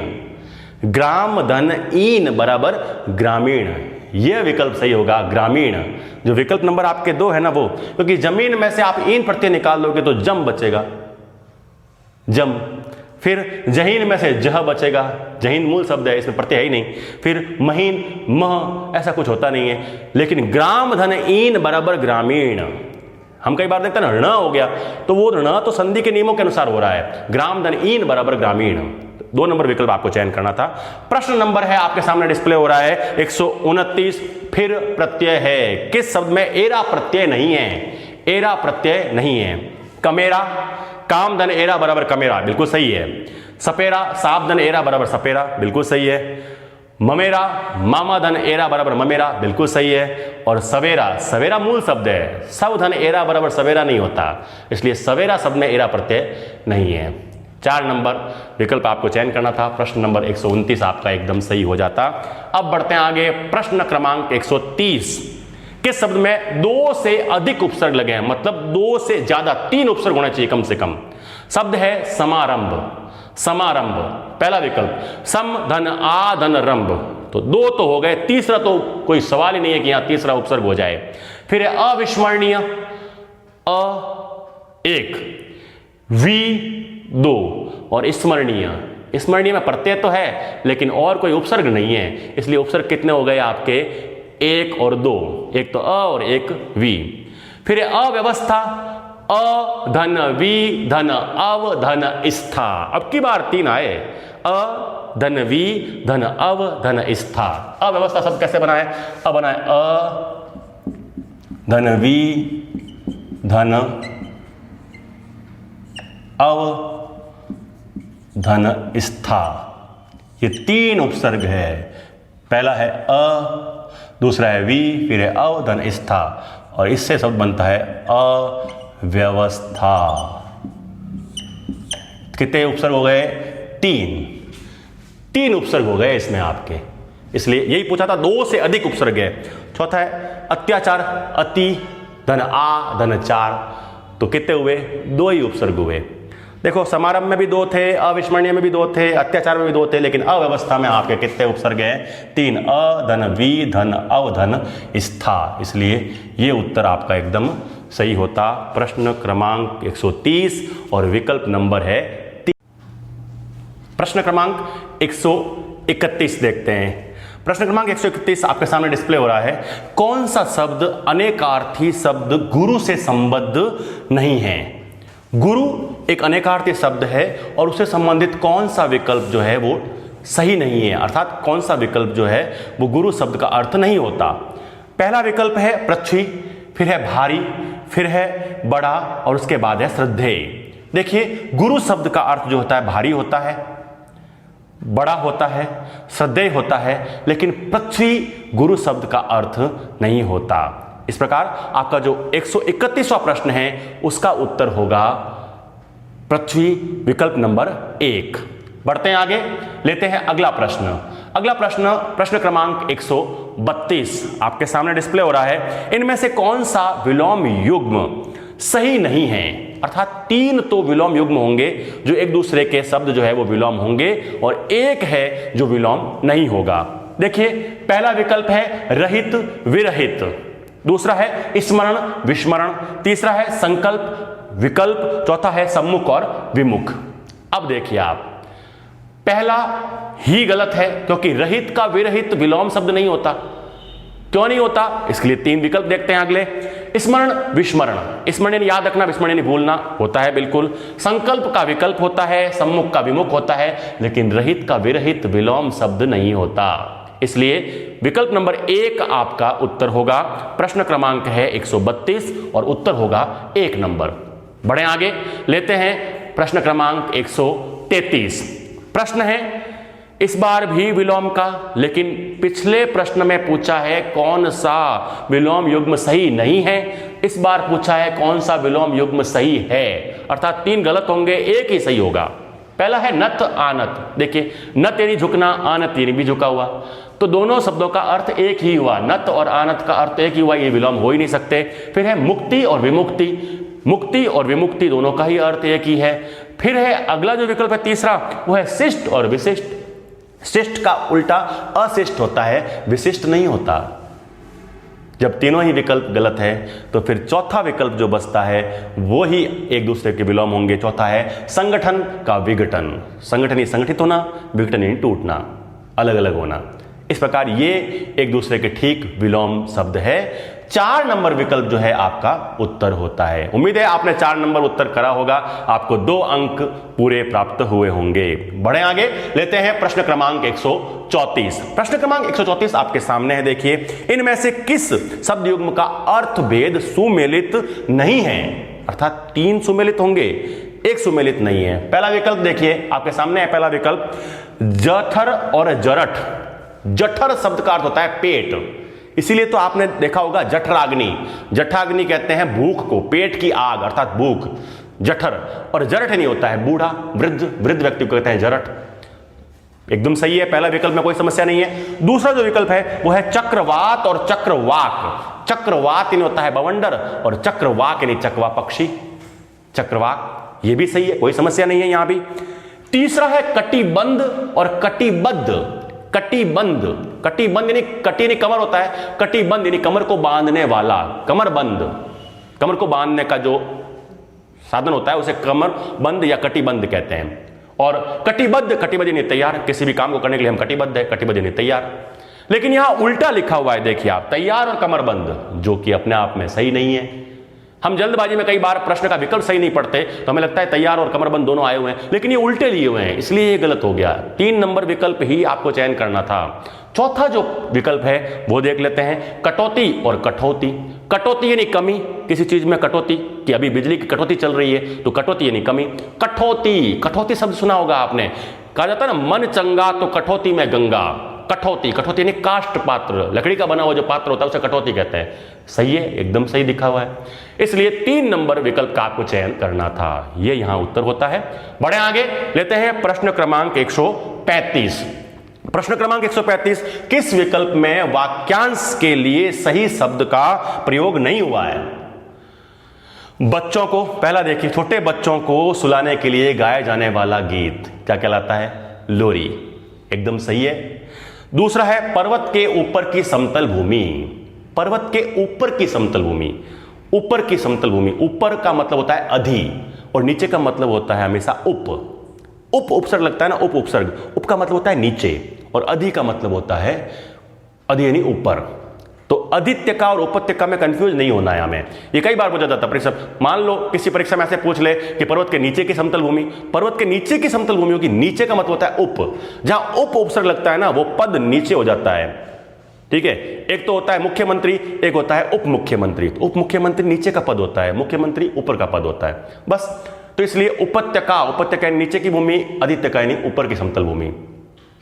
ग्राम धन ईन बराबर ग्रामीण, यह विकल्प सही होगा, ग्रामीण। जो विकल्प नंबर आपके 2 है ना वो, क्योंकि जमीन में से आप ईन प्रत्यय निकाल लोगे तो जम बचेगा, जम। फिर जहीन में से जह बचेगा, जहीन मूल शब्द है, इसमें प्रत्यय है ही नहीं। फिर महीन, मह, ऐसा कुछ होता नहीं है। लेकिन ग्राम धन ईन बराबर ग्रामीण, हम कई बार देखते हैं ना ऋण हो गया, तो वो ऋण तो संधि के नियमों के अनुसार हो रहा है। ग्राम धन ईन बराबर ग्रामीण, 2 नंबर विकल्प आपको चयन करना था। प्रश्न नंबर है आपके सामने डिस्प्ले हो रहा है 129, फिर प्रत्यय है। किस शब्द में एरा प्रत्यय नहीं है? एरा प्रत्यय नहीं है। कमेरा, काम धन एरा बराबर कमेरा, बिल्कुल सही है। सपेरा, साप धन एरा बराबर सपेरा, बिल्कुल सही है। ममेरा, मामा धन एरा बराबर ममेरा, बिल्कुल सही है। और सवेरा, सवेरा मूल शब्द है, सब धन एरा बराबर सवेरा नहीं होता, इसलिए सवेरा शब्द में एरा प्रत्यय नहीं है। 4 नंबर विकल्प आपको चयन करना था। प्रश्न नंबर 129 आपका एकदम सही हो जाता। अब बढ़ते हैं आगे। प्रश्न क्रमांक 130, किस शब्द में 2 से अधिक उपसर्ग लगे हैं? मतलब 2 से ज्यादा, 3 उपसर्ग होना चाहिए कम से कम। शब्द है समारंभ, समारंभ, पहला विकल्प। सम धन आ धन रंभ, तो 2 तो हो गए, तीसरा तो कोई सवाल ही नहीं है कि यहां तीसरा उपसर्ग हो जाए। फिर है अविस्मरणीय, अ 1, वी 2 और स्मरणीय। स्मरणीय में प्रत्यय तो है लेकिन और कोई उपसर्ग नहीं है, इसलिए उपसर्ग कितने हो गए आपके? 1 और 2, एक तो अ और एक वी। फिर अव्यवस्था, अ धन वी धन अव धन स्था, अब की बार 3 आए, अ धन वी धन अव धन स्था। अव्यवस्था शब्द कैसे बनाए? अब बनाए अ धन वी धन अव धन स्था, ये 3 उपसर्ग है। पहला है अ, दूसरा है वी, फिर है अव धन स्था, और इससे शब्द बनता है अव्यवस्था। कितने उपसर्ग हो गए? 3 उपसर्ग हो गए इसमें आपके, इसलिए यही पूछा था 2 से अधिक उपसर्ग है। चौथा है अत्याचार, अति धन आ धन चार, तो कितने हुए? 2 ही उपसर्ग हुए। देखो समारंभ में भी 2 थे, अविस्मरणीय में भी 2 थे, अत्याचार में भी 2 थे, लेकिन अव्यवस्था में आपके कितने उपसर्ग हैं? 3, अ धन वी धन अव धन स्था, इसलिए ये उत्तर आपका एकदम सही होता। प्रश्न क्रमांक 130 और विकल्प नंबर है 3। प्रश्न क्रमांक 131 देखते हैं। प्रश्न क्रमांक 131 आपके सामने डिस्प्ले हो रहा है। कौन सा शब्द अनेकार्थी शब्द गुरु से संबद्ध नहीं है? गुरु एक अनेकार्थी शब्द है और उससे संबंधित कौन सा विकल्प जो है वो सही नहीं है, अर्थात कौन सा विकल्प जो है वो गुरु शब्द का अर्थ नहीं होता। पहला विकल्प है पृथ्वी, फिर है भारी, फिर है बड़ा और उसके बाद है श्रद्धेय। देखिए गुरु शब्द का अर्थ जो होता है भारी होता है, बड़ा होता है, श्रद्धेय होता है, लेकिन पृथ्वी गुरु शब्द का अर्थ नहीं होता। इस प्रकार आपका जो 131वां प्रश्न है उसका उत्तर होगा पृथ्वी, विकल्प नंबर 1। बढ़ते हैं आगे, लेते हैं अगला प्रश्न। अगला प्रश्न, प्रश्न क्रमांक 132 आपके सामने डिस्प्ले हो रहा है। इनमें से कौन सा विलोम युग्म सही नहीं है? अर्थात 3 तो विलोम युग्म होंगे जो एक दूसरे के शब्द जो है वो विलोम होंगे, और 1 है जो विलोम नहीं होगा। देखिए पहला विकल्प है रहित विरहित, दूसरा है स्मरण विस्मरण, तीसरा है संकल्प विकल्प, चौथा है सम्मुख और विमुख। अब देखिए आप, पहला ही गलत है क्योंकि रहित का विरहित विलोम शब्द नहीं होता। क्यों नहीं होता, इसके लिए 3 विकल्प देखते हैं अगले। स्मरण विस्मरण, स्मरण याद रखना, विस्मरण भूलना होता है बिल्कुल। संकल्प का विकल्प होता है, सम्मुख का विमुख होता है, लेकिन रहित का विरहित विलोम शब्द नहीं होता। इसलिए विकल्प नंबर 1 आपका उत्तर होगा। प्रश्न क्रमांक है 132 और उत्तर होगा 1 नंबर। बढ़े आगे, लेते हैं प्रश्न क्रमांक 133। प्रश्न है इस बार भी विलोम का, लेकिन पिछले प्रश्न में पूछा है कौन सा विलोम युग्म सही नहीं है, इस बार पूछा है कौन सा विलोम युग्म सही है, अर्थात 3 गलत होंगे, 1 ही सही होगा। पहला है नत आनत। देखिए, नत यानी झुकना, आनत यानी भी झुका हुआ, तो दोनों शब्दों का अर्थ एक ही हुआ। नत और आनत का अर्थ एक ही हुआ, ये विलोम हो ही नहीं सकते। फिर है मुक्ति और विमुक्ति, मुक्ति और विमुक्ति दोनों का ही अर्थ एक ही है। फिर है अगला जो विकल्प है तीसरा, वो है शिष्ट और विशिष्ट। शिष्ट का उल्टा अशिष्ट होता है, विशिष्ट नहीं होता। जब तीनों ही विकल्प गलत है तो फिर चौथा विकल्प जो बचता है वो ही एक दूसरे के विलोम होंगे। चौथा है संगठन का विघटन। संगठन ही संगठित होना, विघटन ही टूटना, अलग अलग होना। इस प्रकार ये एक दूसरे के ठीक विलोम शब्द है। 4 नंबर विकल्प जो है आपका उत्तर होता है। उम्मीद है आपने 4 नंबर उत्तर करा होगा, आपको 2 अंक पूरे प्राप्त हुए होंगे। बढ़े आगे, लेते हैं प्रश्न क्रमांक 134। प्रश्न क्रमांक 134 आपके सामने है। देखिए, इनमें से किस शब्द युग्म का अर्थ भेद सुमेलित नहीं है, अर्थात 3 सुमेलित होंगे, 1 सुमेलित नहीं है। पहला विकल्प देखिए आपके सामने है। पहला विकल्प जठर और जरठ। जठर शब्द का अर्थ होता है पेट, इसीलिए तो आपने देखा होगा जठराग्नि। जठराग्नि कहते हैं भूख को, पेट की आग अर्थात भूख, जठर। और जरठ नहीं होता है बूढ़ा, वृद्ध व्यक्ति को कहते हैं जरठ। एकदम सही है, पहला विकल्प में कोई समस्या नहीं है। दूसरा जो विकल्प है वो है चक्रवात और चक्रवाक। चक्रवात यानी होता है बवंडर और चक्रवाक यानी चकवा पक्षी, चक्रवाक, ये भी सही है, कोई समस्या नहीं है यहां भी। तीसरा है कटिबंध और कटिबद्ध। कटिबंध, कटिबंध यानी कटी यानी कमर होता है, कटिबंध यानी कमर को बांधने वाला, कमरबंद, कमर को बांधने का जो साधन होता है उसे कमर बंद या कटिबंध कहते हैं। और कटिबद्ध, कटिबद्ध यानी तैयार, किसी भी काम को करने के लिए हम कटिबद्ध है, कटिबद्ध यानी तैयार। लेकिन यहां उल्टा लिखा हुआ है, देखिए आप, तैयार और कमरबंद, जो कि अपने आप में सही नहीं है। हम जल्दबाजी में कई बार प्रश्न का विकल्प सही नहीं पढ़ते तो हमें लगता है तैयार और कमरबंद दोनों आए हुए हैं, लेकिन ये उल्टे लिए हुए हैं, इसलिए ये गलत हो गया। 3 नंबर विकल्प ही आपको चयन करना था। चौथा जो विकल्प है वो देख लेते हैं, कटौती और कठौती। कटौती यानी कमी, किसी चीज में कटौती, कि अभी बिजली की कटौती चल रही है तो कटौती यानी कमी। कठौती, कठौती शब्द सुना होगा आपने, कहा जाता है ना मन चंगा तो कठौती में गंगा। कठौती, कठौती यानी काष्ठ पात्र, लकड़ी का बना हुआ जो पात्र होता है उसे कठौती कहते हैं। सही है, एकदम सही दिखा हुआ है, इसलिए 3 नंबर विकल्प का आपको चयन करना था, ये यहां उत्तर होता है। बढ़े आगे, लेते हैं प्रश्न क्रमांक 135। प्रश्न क्रमांक 135, किस विकल्प में वाक्यांश के लिए सही शब्द का प्रयोग नहीं हुआ है? बच्चों को, पहला देखिए, छोटे बच्चों को सुलाने के लिए गाया जाने वाला गीत क्या कहलाता है? लोरी, एकदम सही है। दूसरा है पर्वत के ऊपर की समतल भूमि। पर्वत के ऊपर की समतल भूमि, ऊपर की समतल भूमि, ऊपर का मतलब होता है अधि और नीचे का मतलब होता है हमेशा उप। उप उपसर्ग लगता है ना, उप उपसर्ग, उप का मतलब होता है नीचे और अधि का मतलब होता है, अधि यानी ऊपर। तो अधित्य का और उपत्य का में कंफ्यूज नहीं होना है हमें, ये कई बार पूछा जाता है परीक्षा। मान लो किसी परीक्षा में ऐसे पूछ ले कि पर्वत के नीचे की समतल भूमि, पर्वत के नीचे की समतल भूमि होगी, नीचे का मतलब होता है उप, जहां उप उपसर्ग लगता है ना वो पद नीचे हो जाता है, ठीक है। एक तो होता है मुख्यमंत्री, एक होता है उप मुख्यमंत्री। तो उप मुख्यमंत्री नीचे का पद होता है, मुख्यमंत्री ऊपर का पद होता है, बस। तो इसलिए उपत्यका, उपत्यका नीचे की भूमि, अधित्यका यानी ऊपर की समतल भूमि,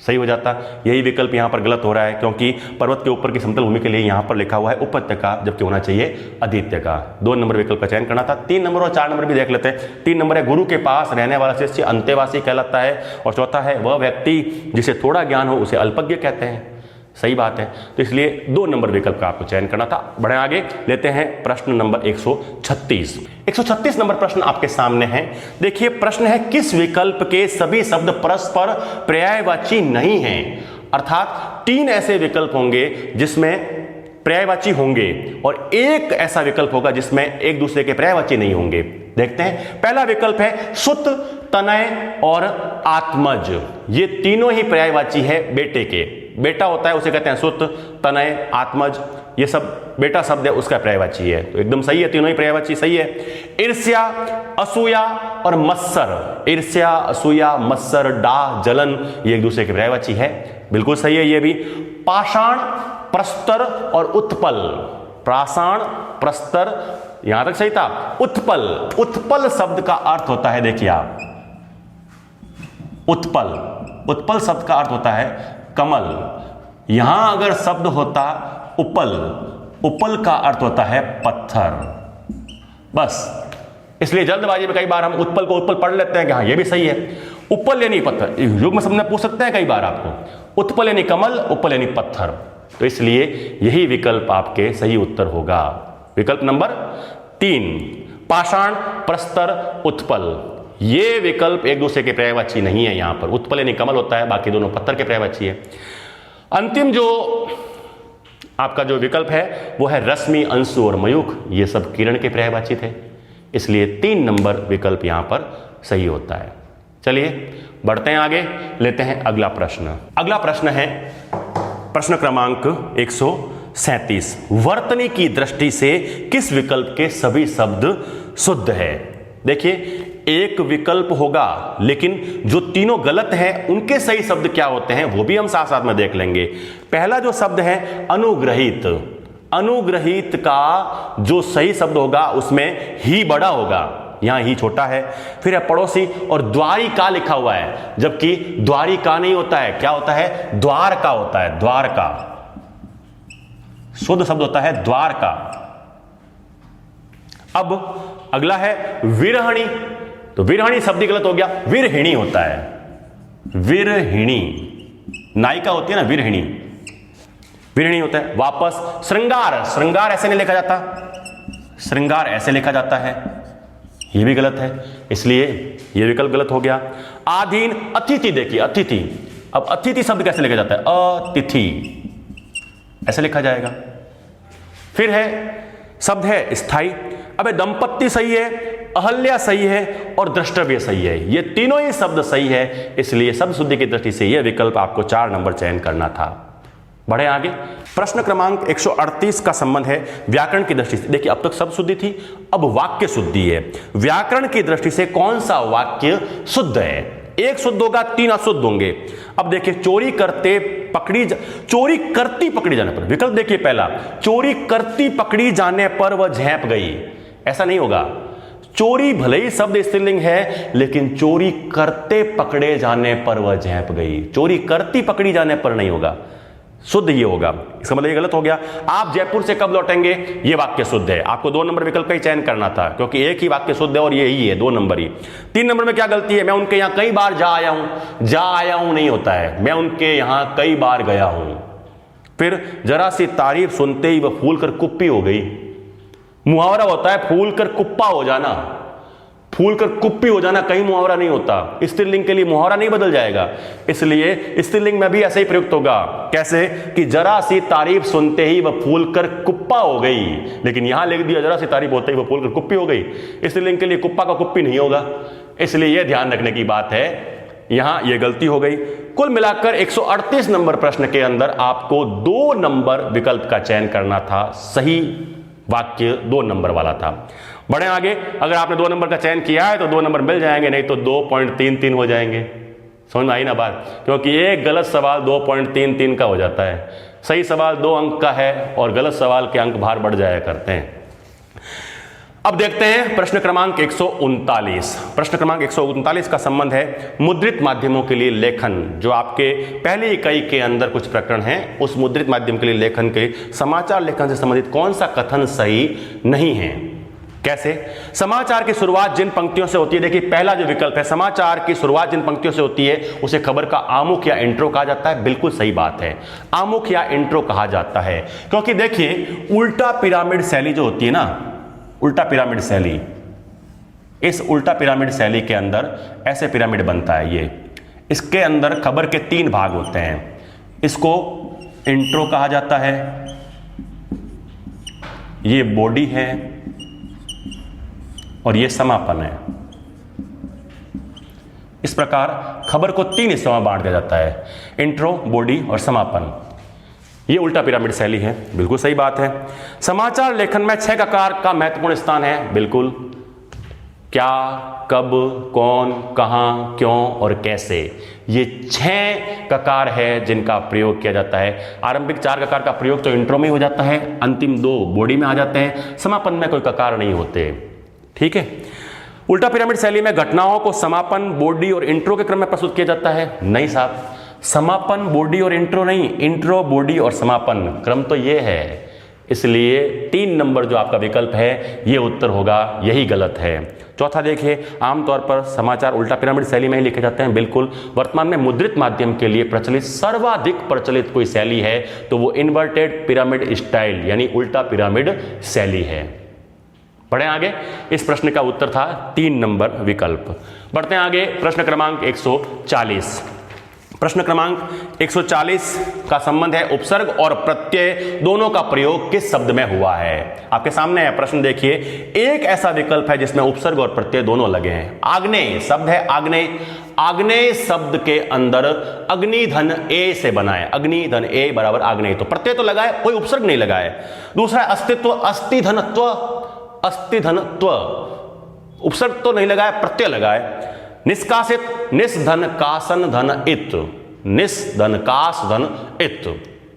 सही हो जाता। यही विकल्प यहां पर गलत हो रहा है क्योंकि पर्वत के ऊपर की समतल भूमि के लिए यहां पर लिखा हुआ है उपत्यका, जबकि होना चाहिए अधित्यका। 2 नंबर विकल्प का चयन करना था। 3 नंबर और 4 नंबर भी देख लेते हैं। 3 नंबर है गुरु के पास रहने वाला शिष्य अंतेवासी कहलाता है, और चौथा है वह व्यक्ति जिसे थोड़ा ज्ञान हो उसे अल्पज्ञ कहते हैं। सही बात है, तो इसलिए 2 नंबर विकल्प का आपको चयन करना था। बढ़े आगे, लेते हैं प्रश्न नंबर 136। 136 नंबर प्रश्न आपके सामने है। देखिए प्रश्न है, किस विकल्प के सभी शब्द परस्पर पर्यायवाची नहीं हैं? अर्थात 3 ऐसे विकल्प होंगे जिसमें पर्यायवाची होंगे और एक ऐसा विकल्प होगा जिसमें एक दूसरे के पर्यायवाची नहीं होंगे। देखते हैं। पहला विकल्प है सुत, तनय और आत्मज। ये तीनों ही पर्यायवाची है बेटे के। बेटा होता है उसे कहते हैं सुत, तनय, आत्मज। ये सब बेटा शब्द है उसका पर्यायवाची है, तो एकदम सही है, तीनों ही पर्यायवाची सही है। ईर्ष्या, असूया और मत्सर। ईर्ष्या, असूया, मत्सर, डाह, जलन, ये एक दूसरे के पर्यायवाची है, बिल्कुल सही है ये भी। पाषाण, प्रस्तर और उत्पल। पाषाण, प्रस्तर, यहां तक सही था। उत्पल, उत्पल शब्द का अर्थ होता है, देखिए आप, उत्पल, उत्पल शब्द का अर्थ होता है कमल। यहां अगर शब्द होता उपल, उपल का अर्थ होता है पत्थर। बस इसलिए जल्दबाजी में कई बार हम उत्पल को उत्पल पढ़ लेते हैं कि हाँ ये भी सही है। उपल यानी पत्थर, युग में सबने पूछ सकते हैं कई बार आपको, उत्पल यानी कमल, उपल यानी पत्थर। तो इसलिए यही विकल्प आपके सही उत्तर होगा, विकल्प नंबर 3, पाषाण, प्रस्तर, उत्पल। ये विकल्प एक दूसरे के पर्यायवाची नहीं है। यहां पर उत्पल यानी कमल होता है, बाकी दोनों पत्थर के पर्यायवाची है। अंतिम जो आपका जो विकल्प है वो है रश्मि, अंशु और मयूख। ये सब किरण के पर्यायवाची थे, इसलिए 3 नंबर विकल्प यहां पर सही होता है। चलिए बढ़ते हैं आगे, लेते हैं अगला प्रश्न। अगला प्रश्न है प्रश्न क्रमांक 137। वर्तनी की दृष्टि से किस विकल्प के सभी शब्द शुद्ध है? देखिए एक विकल्प होगा, लेकिन जो तीनों गलत हैं उनके सही शब्द क्या होते हैं वो भी हम साथ साथ में देख लेंगे। पहला जो शब्द है अनुग्रहित, अनुग्रहित का जो सही शब्द होगा उसमें ही बड़ा होगा, यहां ही छोटा है। फिर है पड़ोसी और द्वारिका लिखा हुआ है, जबकि द्वारिका नहीं होता है, क्या होता है? द्वारका होता है, द्वारका। शुद्ध शब्द होता है द्वारका। अब अगला है विरहणी, तो विरहणी शब्द गलत हो गया, विरहिणी होता है, विरहिणी। नायिका होती है ना, विरहिणी, विरहिणी होता है। वापस श्रृंगार, श्रृंगार ऐसे नहीं लिखा जाता, श्रृंगार ऐसे लिखा जाता है, ये भी गलत है, इसलिए ये विकल्प गलत हो गया। आधीन, अतिथि, देखिए अतिथि, अब अतिथि शब्द कैसे लिखा जाता है? अतिथि ऐसे लिखा जाएगा। फिर है शब्द है स्थाई। अब दंपत्ति सही है, अहल्या सही है और द्रष्टव्य सही है, ये तीनों ही शब्द सही है, इसलिए शब्द शुद्धि की दृष्टि से यह विकल्प आपको 4 नंबर चयन करना था। बढ़े आगे, प्रश्न क्रमांक 138 का संबंध है व्याकरण की दृष्टि से। देखिए अब तक शब्द शुद्धि थी, अब वाक्य शुद्धि है। व्याकरण की दृष्टि से कौन सा वाक्य शुद्ध है? एक शुद्ध होगा, 3 अशुद्ध होंगे। अब देखिए चोरी करते पकड़ी चोरी करती पकड़ी जाने पर, विकल्प देखिए पहला, चोरी करती पकड़ी जाने पर वह झेप गई, ऐसा नहीं होगा। चोरी भले ही शब्द स्त्रीलिंग है, लेकिन चोरी करते पकड़े जाने पर वह झेप गई, चोरी करती पकड़ी जाने पर नहीं होगा, शुद्ध ये होगा। इसका मतलब ये गलत हो गया। आप जयपुर से कब लौटेंगे, ये वाक्य शुद्ध है, आपको 2 नंबर विकल्प का ही चयन करना था, क्योंकि एक ही वाक्य शुद्ध है और ये ही है, 2 नंबर ही। 3 नंबर में क्या गलती है? मैं उनके यहां कई बार जा आया हूं, जा आया हूं नहीं होता है, मैं उनके यहां कई बार गया हूं। फिर जरा सी तारीफ सुनते ही वह फूल कर कुप्पी हो गई, मुहावरा होता है फूल कर कुप्पा हो जाना, फूल कर कुप्पी हो जाना कहीं मुहावरा नहीं होता। स्त्रीलिंग के लिए मुहावरा नहीं बदल जाएगा, इसलिए स्त्रीलिंग में भी ऐसे ही प्रयुक्त होगा। कैसे कि जरा सी तारीफ सुनते ही वह फूल कर कुप्पा हो गई, लेकिन यहां लिख दिया जरा सी तारीफ होते ही वह फूल कर कुप्पी हो गई। स्त्रीलिंग के लिए कुप्पा का कुप्पी नहीं होगा, इसलिए यह ध्यान रखने की बात है, यहां यह गलती हो गई। कुल मिलाकर 138 नंबर प्रश्न के अंदर आपको 2 नंबर विकल्प का चयन करना था, सही वाक्य 2 नंबर वाला था। बढ़े आगे, अगर आपने 2 नंबर का चयन किया है तो 2 नंबर मिल जाएंगे, नहीं तो 2.33 हो जाएंगे। समझ में आई ना बात? क्योंकि एक गलत सवाल 2.33 का हो जाता है, सही सवाल 2 अंक का है और गलत सवाल के अंक बाहर बढ़ जाया करते हैं। अब देखते हैं प्रश्न क्रमांक 139। प्रश्न क्रमांक 139 का संबंध है मुद्रित माध्यमों के लिए लेखन। जो आपके पहली इकाई के अंदर कुछ प्रकरण हैं, उस मुद्रित माध्यम के लिए लेखन के समाचार लेखन से संबंधित कौन सा कथन सही नहीं है। कैसे? समाचार की शुरुआत जिन पंक्तियों से होती है, देखिए पहला जो विकल्प है, समाचार की शुरुआत जिन पंक्तियों से होती है उसे खबर का आमुख या इंट्रो कहा जाता है। बिल्कुल सही बात है, आमुख या इंट्रो कहा जाता है, क्योंकि देखिए उल्टा पिरामिड शैली जो होती है ना, उल्टा पिरामिड शैली, इस उल्टा पिरामिड शैली के अंदर ऐसे पिरामिड बनता है, ये इसके अंदर खबर के 3 भाग होते हैं, इसको इंट्रो कहा जाता है, ये बॉडी है और ये समापन है। इस प्रकार खबर को 3 हिस्सों में बांट दिया जाता है, इंट्रो, बॉडी और समापन। ये उल्टा पिरामिड शैली है, बिल्कुल सही बात है। समाचार लेखन में 6 ककार का महत्वपूर्ण स्थान है, बिल्कुल। क्या, कब, कौन, कहां, क्यों और कैसे, ये 6 ककार है जिनका प्रयोग किया जाता है। आरंभिक 4 ककार का प्रयोग तो इंट्रो में हो जाता है, अंतिम 2 बॉडी में आ जाते हैं, समापन में कोई ककार नहीं होते। ठीक है। उल्टा पिरामिड शैली में घटनाओं को समापन, बॉडी और इंट्रो के क्रम में प्रस्तुत किया जाता है। नहीं साहब, समापन, बॉडी और इंट्रो नहीं, इंट्रो, बॉडी और समापन, क्रम तो ये है। इसलिए 3 नंबर जो आपका विकल्प है ये उत्तर होगा, यही गलत है। चौथा देखिए, आमतौर पर समाचार उल्टा पिरामिड शैली में ही लिखे जाते हैं, बिल्कुल। वर्तमान में मुद्रित माध्यम के लिए प्रचलित, सर्वाधिक प्रचलित कोई शैली है तो वो इन्वर्टेड पिरामिड स्टाइल यानी उल्टा पिरामिड शैली है। बढ़े आगे, इस प्रश्न का उत्तर था 3 नंबर विकल्प। बढ़ते हैं आगे, प्रश्न क्रमांक 140। प्रश्न क्रमांक 140 का संबंध है उपसर्ग और प्रत्यय दोनों का प्रयोग किस शब्द में हुआ है। आपके सामने है प्रश्न, देखिए। एक ऐसा विकल्प है जिसमें उपसर्ग और प्रत्यय दोनों लगे हैं। आग्नेय शब्द है, आग्नेय। आग्नेय शब्द के अंदर अग्निधन ए से बना है, अग्निधन ए बराबर आग्नेय, तो प्रत्यय तो लगा है, कोई उपसर्ग नहीं लगा है। दूसरा अस्तित्व, अस्थिधनत्व, अस्थिधनत्व, उपसर्ग तो नहीं लगा है, प्रत्यय लगा है। निष्कासित, निस्धन कासन धन इत, निस्धन कास धन इत,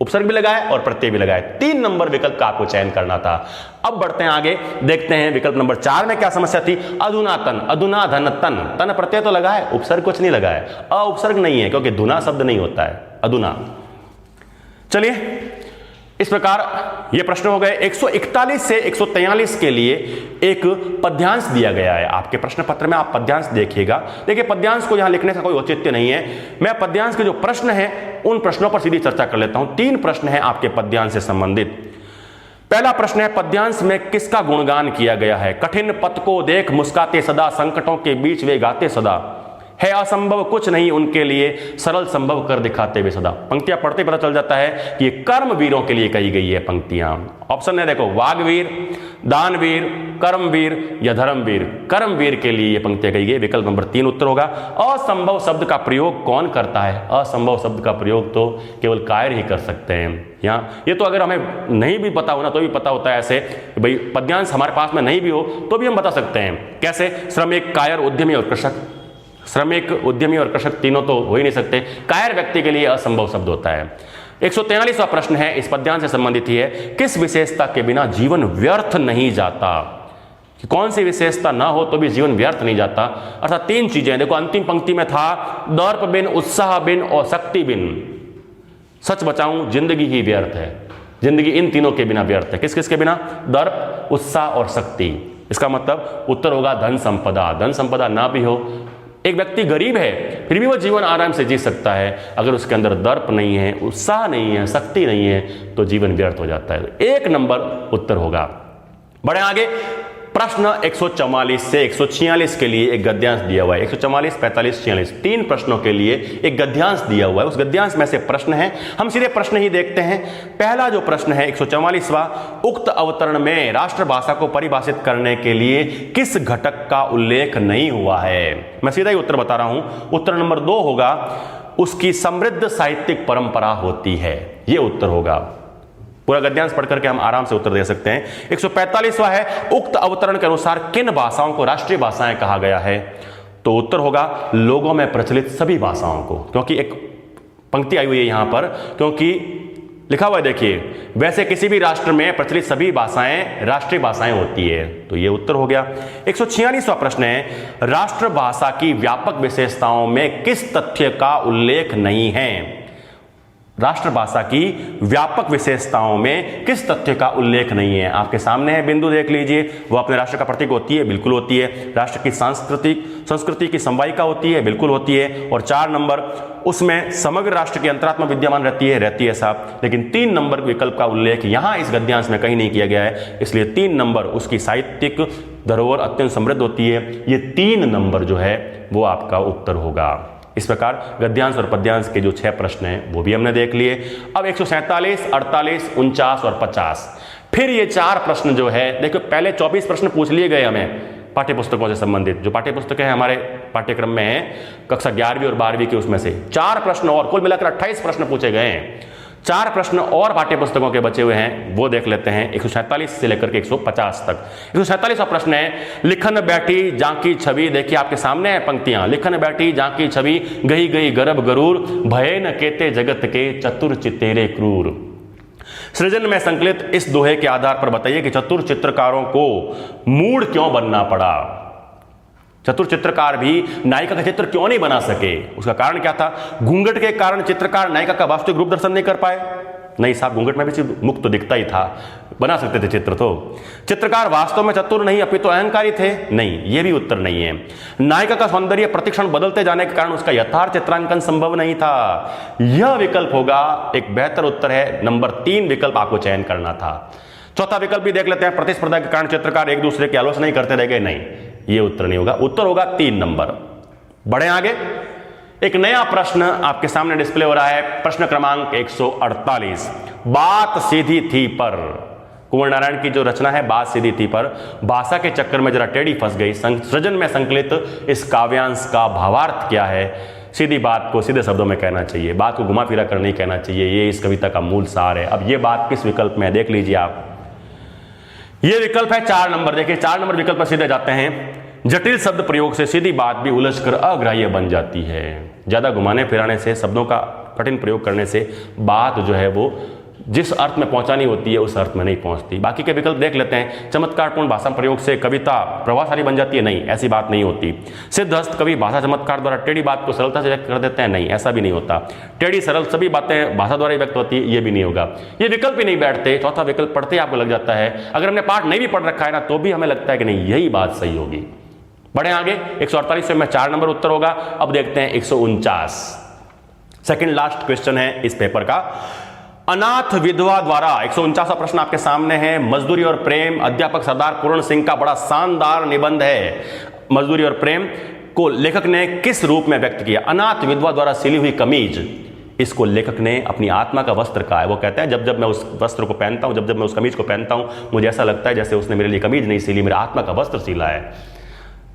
उपसर्ग भी लगा है और प्रत्यय भी लगा है। 3 नंबर विकल्प का आपको चयन करना था। अब बढ़ते हैं आगे, देखते हैं विकल्प नंबर 4 में क्या समस्या थी। अधुनातन, अधुना धन तन, तन प्रत्यय तो लगा है, उपसर्ग कुछ नहीं लगा है, अ उपसर्ग नहीं है क्योंकि धुना शब्द नहीं होता है, अधुना। चलिए, इस प्रकार ये प्रश्न हो गए। 141 से 143 के लिए एक पद्यांश दिया गया है आपके प्रश्न पत्र में, आप पद्यांश देखिएगा। देखिए, पद्यांश को यहां लिखने का कोई औचित्य नहीं है, मैं पद्यांश के जो प्रश्न हैं उन प्रश्नों पर सीधी चर्चा कर लेता हूं। 3 प्रश्न हैं आपके पद्यांश से संबंधित। पहला प्रश्न है, पद्यांश में किसका गुणगान किया गया है। कठिन पथ को देख मुस्काते सदा, संकटों के बीच वे गाते सदा, है असंभव कुछ नहीं उनके लिए, सरल संभव कर दिखाते वे सदा। पंक्तियां पढ़ते पता चल जाता है कि ये कर्मवीरों के लिए कही गई है पंक्तियां। ऑप्शन है देखो, वाग्वीर, दानवीर, कर्मवीर या धर्मवीर। कर्मवीर के लिए ये पंक्तियां कही गई, विकल्प नंबर 3 उत्तर होगा। असंभव शब्द का प्रयोग कौन करता है। असंभव शब्द का प्रयोग तो केवल कायर ही कर सकते हैं। यहाँ ये तो अगर हमें नहीं भी पता हो ना तो भी पता होता है ऐसे, भाई पद्यांश हमारे पास में नहीं भी हो तो भी हम बता सकते हैं। कैसे, श्रमिक, कायर, उद्यमी और कृषक। श्रमिक, उद्यमी और कृषक तीनों तो हो ही नहीं सकते, कायर व्यक्ति के लिए असंभव शब्द होता है। 143वां प्रश्न है, इस पद्यांश से संबंधित ही है, किस विशेषता के बिना जीवन व्यर्थ नहीं जाता। कि कौन सी विशेषता ना हो तो भी जीवन व्यर्थ नहीं जाता। अर्थात 3 चीजें, देखो अंतिम पंक्ति में था दर्प बिन, उत्साह बिन और शक्ति बिन। सच बचाऊं, जिंदगी ही व्यर्थ है, जिंदगी इन तीनों के बिना व्यर्थ है। किस किस के बिना, दर्प, उत्साह और शक्ति। इसका मतलब उत्तर होगा धन संपदा। धन संपदा ना भी हो, एक व्यक्ति गरीब है फिर भी वो जीवन आराम से जी सकता है, अगर उसके अंदर दर्प नहीं है, उत्साह नहीं है, शक्ति नहीं है तो जीवन व्यर्थ हो जाता है। 1 नंबर उत्तर होगा। बढ़े आगे, प्रश्न 144 से 146 के लिए एक गद्यांश दिया हुआ है। 144, 45, 46 3 प्रश्नों के लिए एक गद्यांश दिया हुआ है। उस गद्यांश में से प्रश्न है, हम सीधे प्रश्न ही देखते हैं। पहला जो प्रश्न है 144वां, उक्त अवतरण में राष्ट्रभाषा को परिभाषित करने के लिए किस घटक का उल्लेख नहीं हुआ है। मैं सीधा ही उत्तर बता रहा हूं, उत्तर नंबर 2 होगा, उसकी समृद्ध साहित्यिक परंपरा होती है, यह उत्तर होगा। पूरा गद्यांश पढ़ करके हम आराम से उत्तर दे सकते हैं। 145वां है, उक्त अवतरण के अनुसार किन भाषाओं को राष्ट्रीय भाषाएं कहा गया है। तो उत्तर होगा लोगों में प्रचलित सभी भाषाओं को, क्योंकि एक पंक्ति आई हुई है यहां पर, क्योंकि लिखा हुआ है देखिए, वैसे किसी भी राष्ट्र में प्रचलित सभी भाषाएं राष्ट्रीय भाषाएं होती है, तो यह उत्तर हो गया। 146वां प्रश्न है, राष्ट्रभाषा की व्यापक विशेषताओं में किस तथ्य का उल्लेख नहीं है। राष्ट्रभाषा की व्यापक विशेषताओं में किस तथ्य का उल्लेख नहीं है। आपके सामने है बिंदु, देख लीजिए, वो अपने राष्ट्र का प्रतीक होती है, बिल्कुल होती है। राष्ट्र की संस्कृति की संवायिका होती है, बिल्कुल होती है। और 4 नंबर, उसमें समग्र राष्ट्र की अंतरात्मा विद्यमान रहती है साहब। लेकिन 3 नंबर विकल्प का उल्लेख यहां इस गद्यांश में कहीं नहीं किया गया है, इसलिए 3 नंबर, उसकी साहित्यिक धरोहर अत्यंत समृद्ध होती है, ये 3 नंबर जो है वो आपका उत्तर होगा। इस प्रकार गद्यांश और पद्यांश के जो 6 प्रश्न हैं वो भी हमने देख लिए। अब 147, 48, 49 और 50, फिर ये 4 प्रश्न जो है, देखो पहले 24 प्रश्न पूछ लिए गए हमें, पाठ्य पुस्तकों से संबंधित जो पाठ्य पुस्तकें हैं हमारे पाठ्यक्रम में है कक्षा 11वीं और 12वीं की, उसमें से 4 प्रश्न और कुल मिलाकर 28 प्रश्न पूछे गए हैं। 4 प्रश्न और पाठ्य पुस्तकों के बचे हुए हैं, वो देख लेते हैं 147 से लेकर के 150 तक। 147वां प्रश्न है, लिखन बैठी जांकी छवि, देखिए आपके सामने है पंक्तियां, लिखन बैठी जांकी छवि, गई गई गर्भ गरूर, भय न केते जगत के चतुर चितेरे क्रूर। सृजन में संकलित इस दोहे के आधार पर बताइए कि चतुर चित्रकारों को मूढ़ क्यों बनना पड़ा। चतुर चित्रकार भी नायिका का चित्र क्यों नहीं बना सके, उसका कारण क्या था? घूंघट के कारण चित्रकार नायिका का वास्तविक रूप दर्शन नहीं कर पाए? नहीं साहब, घूंघट में भी सिर्फ मुख तो दिखता ही था, बना सकते थे चित्र। तो चित्रकार वास्तव में चतुर नहीं अपितु अहंकारी थे? नहीं, यह भी उत्तर नहीं है। नायिका का सौंदर्य प्रतिक्षण बदलते जाने के कारण उसका यथार्थ चित्रांकन संभव नहीं था। यह विकल्प होगा, एक बेहतर उत्तर है नंबर 3 विकल्प आपको चयन करना था। चौथा विकल्प भी देख लेते हैं, प्रतिस्पर्धा के कारण चित्रकार एक दूसरे की आलोचना नहीं करते रह गए, नहीं, यह उत्तर नहीं होगा। उत्तर होगा 3 नंबर। बढ़े आगे, एक नया प्रश्न आपके सामने डिस्प्ले हो रहा है, प्रश्न क्रमांक 148। बात सीधी थी पर, कुंवर नारायण की जो रचना है बात सीधी थी पर, भाषा के चक्कर में जरा टेढ़ी फंस गई। सृजन में संकलित इस काव्यांश का भावार्थ क्या है? सीधी बात को सीधे शब्दों में कहना चाहिए, बात को घुमा फिरा कर नहीं कहना चाहिए, ये इस कविता का मूल सार है। अब ये बात किस विकल्प में है देख लीजिए आप। ये विकल्प है 4 नंबर। देखिए 4 नंबर विकल्प पर सीधे जाते हैं। जटिल शब्द प्रयोग से सीधी बात भी उलझकर अग्राह्य बन जाती है। ज्यादा घुमाने फिराने से, शब्दों का कठिन प्रयोग करने से बात जो है वो जिस अर्थ में पहुंचानी होती है उस अर्थ में नहीं पहुंचती। बाकी के विकल्प देख लेते हैं। चमत्कारपूर्ण भाषा प्रयोग से कविता प्रभावशाली बन जाती है? नहीं, ऐसी बात नहीं होती। सिद्धहस्त कवि भाषा चमत्कार द्वारा टेढ़ी बात को सरलता से व्यक्त कर देते हैं? नहीं, ऐसा भी नहीं होता। टेढ़ी सरल सभी बातें भाषा द्वारा ही व्यक्त होती है? ये भी नहीं होगा। ये विकल्प ही नहीं बैठते। चौथा विकल्प पढ़ते ही आपको लग जाता है, अगर हमने पाठ नहीं भी पढ़ रखा है ना तो भी हमें लगता है कि नहीं यही बात सही होगी। बढ़े आगे, 148 में 4 नंबर उत्तर होगा। अब देखते हैं 149, सेकंड लास्ट क्वेश्चन है इस पेपर का। अनाथ विधवा द्वारा, 149वां प्रश्न आपके सामने है। मजदूरी और प्रेम, अध्यापक सरदार पूर्ण सिंह का बड़ा शानदार निबंध है। मजदूरी और प्रेम को लेखक ने किस रूप में व्यक्त किया? अनाथ विधवा द्वारा सिली हुई कमीज, इसको लेखक ने अपनी आत्मा का वस्त्र कहा है। वो कहता है जब जब मैं उस वस्त्र को पहनता हूं, जब जब मैं उस कमीज को पहनता हूं, मुझे ऐसा लगता है जैसे उसने मेरे लिए कमीज नहीं सिली, मेरे आत्मा का वस्त्र सिला है।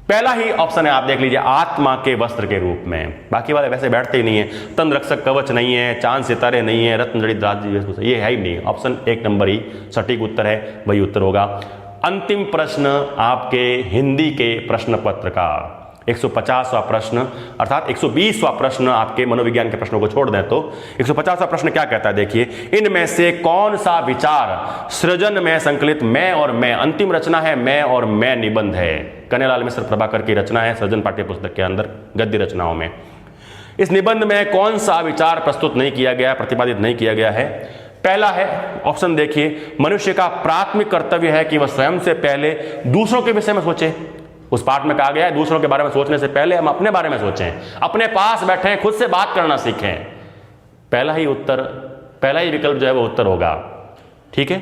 पहला ही ऑप्शन है, आप देख लीजिए, आत्मा के वस्त्र के रूप में। बाकी वाले वैसे बैठते ही नहीं है। तन रक्षक कवच नहीं है, चांद सितारे नहीं है, रत्न जड़ित राज्य, ये है ही नहीं। ऑप्शन 1 नंबर ही सटीक उत्तर है, वही उत्तर होगा। अंतिम प्रश्न आपके हिंदी के प्रश्न पत्र का 150वां प्रश्न, अर्थात 120वां प्रश्न आपके मनोविज्ञान के प्रश्नों को छोड़ दें तो 150वां प्रश्न क्या कहता है? देखिए, इनमें से कौन सा विचार सृजन में संकलित मैं और मैं, अंतिम रचना है मैं और मैं निबंध है, कन्हैयालाल मिश्र प्रभाकर की रचना है सृजन पाठ्य पुस्तक के अंदर गद्य रचनाओं में। इस निबंध में कौन सा विचार प्रस्तुत नहीं किया गया, प्रतिपादित नहीं किया गया है? पहला है ऑप्शन देखिए, मनुष्य का प्राथमिक कर्तव्य है कि वह स्वयं से पहले दूसरों के विषय में सोचे। उस पाठ में कहा गया है दूसरों के बारे में सोचने से पहले हम अपने बारे में सोचें, अपने पास बैठें, खुद से बात करना सीखें। पहला ही उत्तर, पहला ही विकल्प जो है वो उत्तर होगा। ठीक है,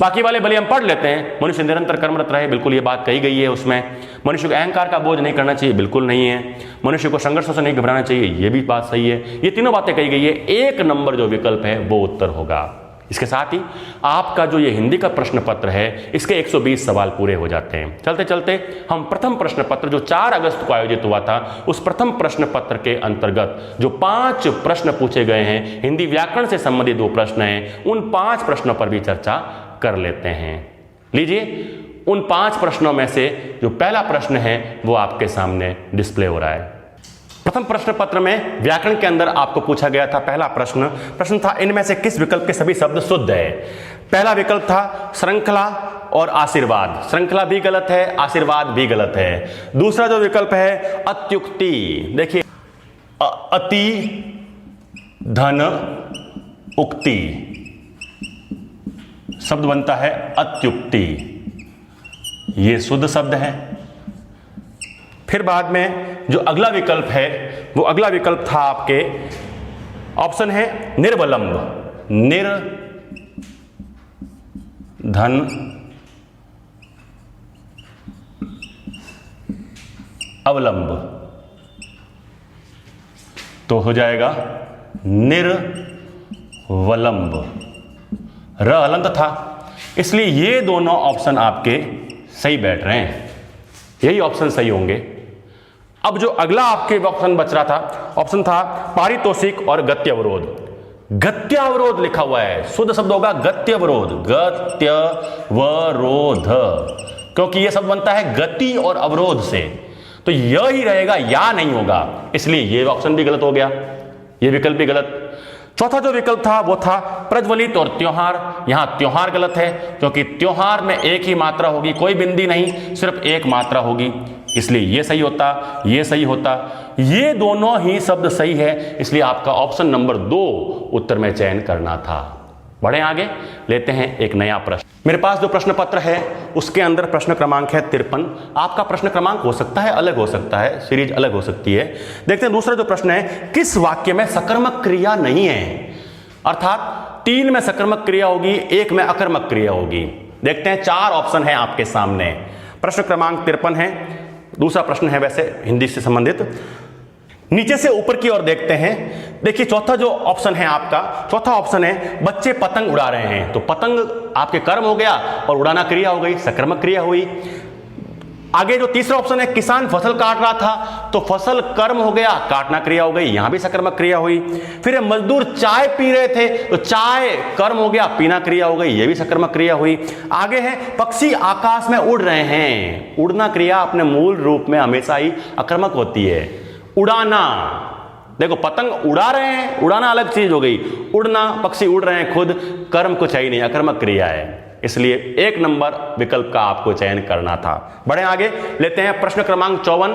बाकी वाले भले हम पढ़ लेते हैं। मनुष्य निरंतर कर्मरत रहे, बिल्कुल ये बात कही गई है उसमें। मनुष्य को अहंकार का बोझ नहीं करना चाहिए, बिल्कुल नहीं है। मनुष्य को संघर्षों से नहीं घबराना चाहिए, ये भी बात सही है। ये तीनों बातें कही गई है। 1 नंबर जो विकल्प है वो उत्तर होगा। इसके साथ ही आपका जो ये हिंदी का प्रश्न पत्र है इसके 120 सवाल पूरे हो जाते हैं। चलते चलते हम प्रथम प्रश्न पत्र जो 4 अगस्त को आयोजित हुआ था, उस प्रथम प्रश्न पत्र के अंतर्गत जो 5 प्रश्न पूछे गए हैं, हिंदी व्याकरण से संबंधित 2 प्रश्न हैं, उन 5 प्रश्नों पर भी चर्चा कर लेते हैं। लीजिए, उन 5 प्रश्नों में से जो पहला प्रश्न है वो आपके सामने डिस्प्ले हो रहा है। प्रथम प्रश्न पत्र में व्याकरण के अंदर आपको पूछा गया था पहला प्रश्न था, इनमें से किस विकल्प के सभी शब्द शुद्ध है? पहला विकल्प था श्रृंखला और आशीर्वाद। श्रृंखला भी गलत है, आशीर्वाद भी गलत है। दूसरा जो विकल्प है अत्युक्ति, देखिए अति धन उक्ति शब्द बनता है अत्युक्ति, ये शुद्ध शब्द है। फिर बाद में जो अगला विकल्प है वो अगला विकल्प था आपके, ऑप्शन है निर्वलंब, धन अवलंब, तो हो जाएगा निर्वलंब। र हलंत था, इसलिए ये दोनों ऑप्शन आपके सही बैठ रहे हैं। यही ऑप्शन सही होंगे। अब जो अगला आपके ऑप्शन बच रहा था, ऑप्शन था पारितोषिक और गत्यवरोध। गत्यावरोध लिखा हुआ है, शुद्ध शब्द होगा गत्यवरोध, गत्यवरोध, क्योंकि यह शब्द बनता है गति और अवरोध से, तो यह ही रहेगा, या नहीं होगा, इसलिए यह ऑप्शन भी गलत हो गया, यह विकल्प भी गलत। चौथा जो विकल्प था वो था प्रज्वलित और त्योहार। यहां त्योहार गलत है, क्योंकि त्योहार में एक ही मात्रा होगी, कोई बिंदी नहीं, सिर्फ एक मात्रा होगी, इसलिए ये सही होता, ये सही होता। ये दोनों ही शब्द सही है, इसलिए आपका ऑप्शन नंबर 2 उत्तर में चयन करना था। बढ़े आगे, लेते हैं एक नया प्रश्न। मेरे पास जो प्रश्न पत्र है उसके अंदर प्रश्न क्रमांक है 53। आपका प्रश्न क्रमांक हो सकता है अलग, हो सकता है सीरीज अलग हो सकती है। देखते हैं दूसरा जो प्रश्न है, किस वाक्य में सकर्मक क्रिया नहीं है, अर्थात 3 में सकर्मक क्रिया होगी, 1 में अकर्मक क्रिया होगी। देखते हैं, 4 ऑप्शन है आपके सामने। प्रश्न क्रमांक 53 है, दूसरा प्रश्न है वैसे हिंदी से संबंधित। नीचे से ऊपर की ओर देखते हैं, देखिए चौथा जो ऑप्शन है आपका, चौथा ऑप्शन है बच्चे पतंग उड़ा रहे हैं, तो पतंग आपके कर्म हो गया और उड़ाना क्रिया हो गई, सकर्मक क्रिया हुई। आगे जो तीसरा ऑप्शन है किसान फसल काट रहा था, तो फसल कर्म हो गया, काटना क्रिया हो गई, यहां भी सकर्मक क्रिया हुई। फिर मजदूर चाय पी रहे थे, तो चाय कर्म हो गया, पीना क्रिया हो गई, यह भी सकर्मक क्रिया हुई। आगे है पक्षी आकाश में उड़ रहे हैं, उड़ना क्रिया अपने मूल रूप में हमेशा ही अकर्मक होती है। उड़ाना, देखो पतंग उड़ा रहे हैं, उड़ाना अलग चीज हो गई, उड़ना पक्षी उड़ रहे हैं खुद, कर्म कुछ है ही नहीं, अकर्मक क्रिया है, इसलिए 1 नंबर विकल्प का आपको चयन करना था। बढ़े आगे, लेते हैं प्रश्न क्रमांक 54।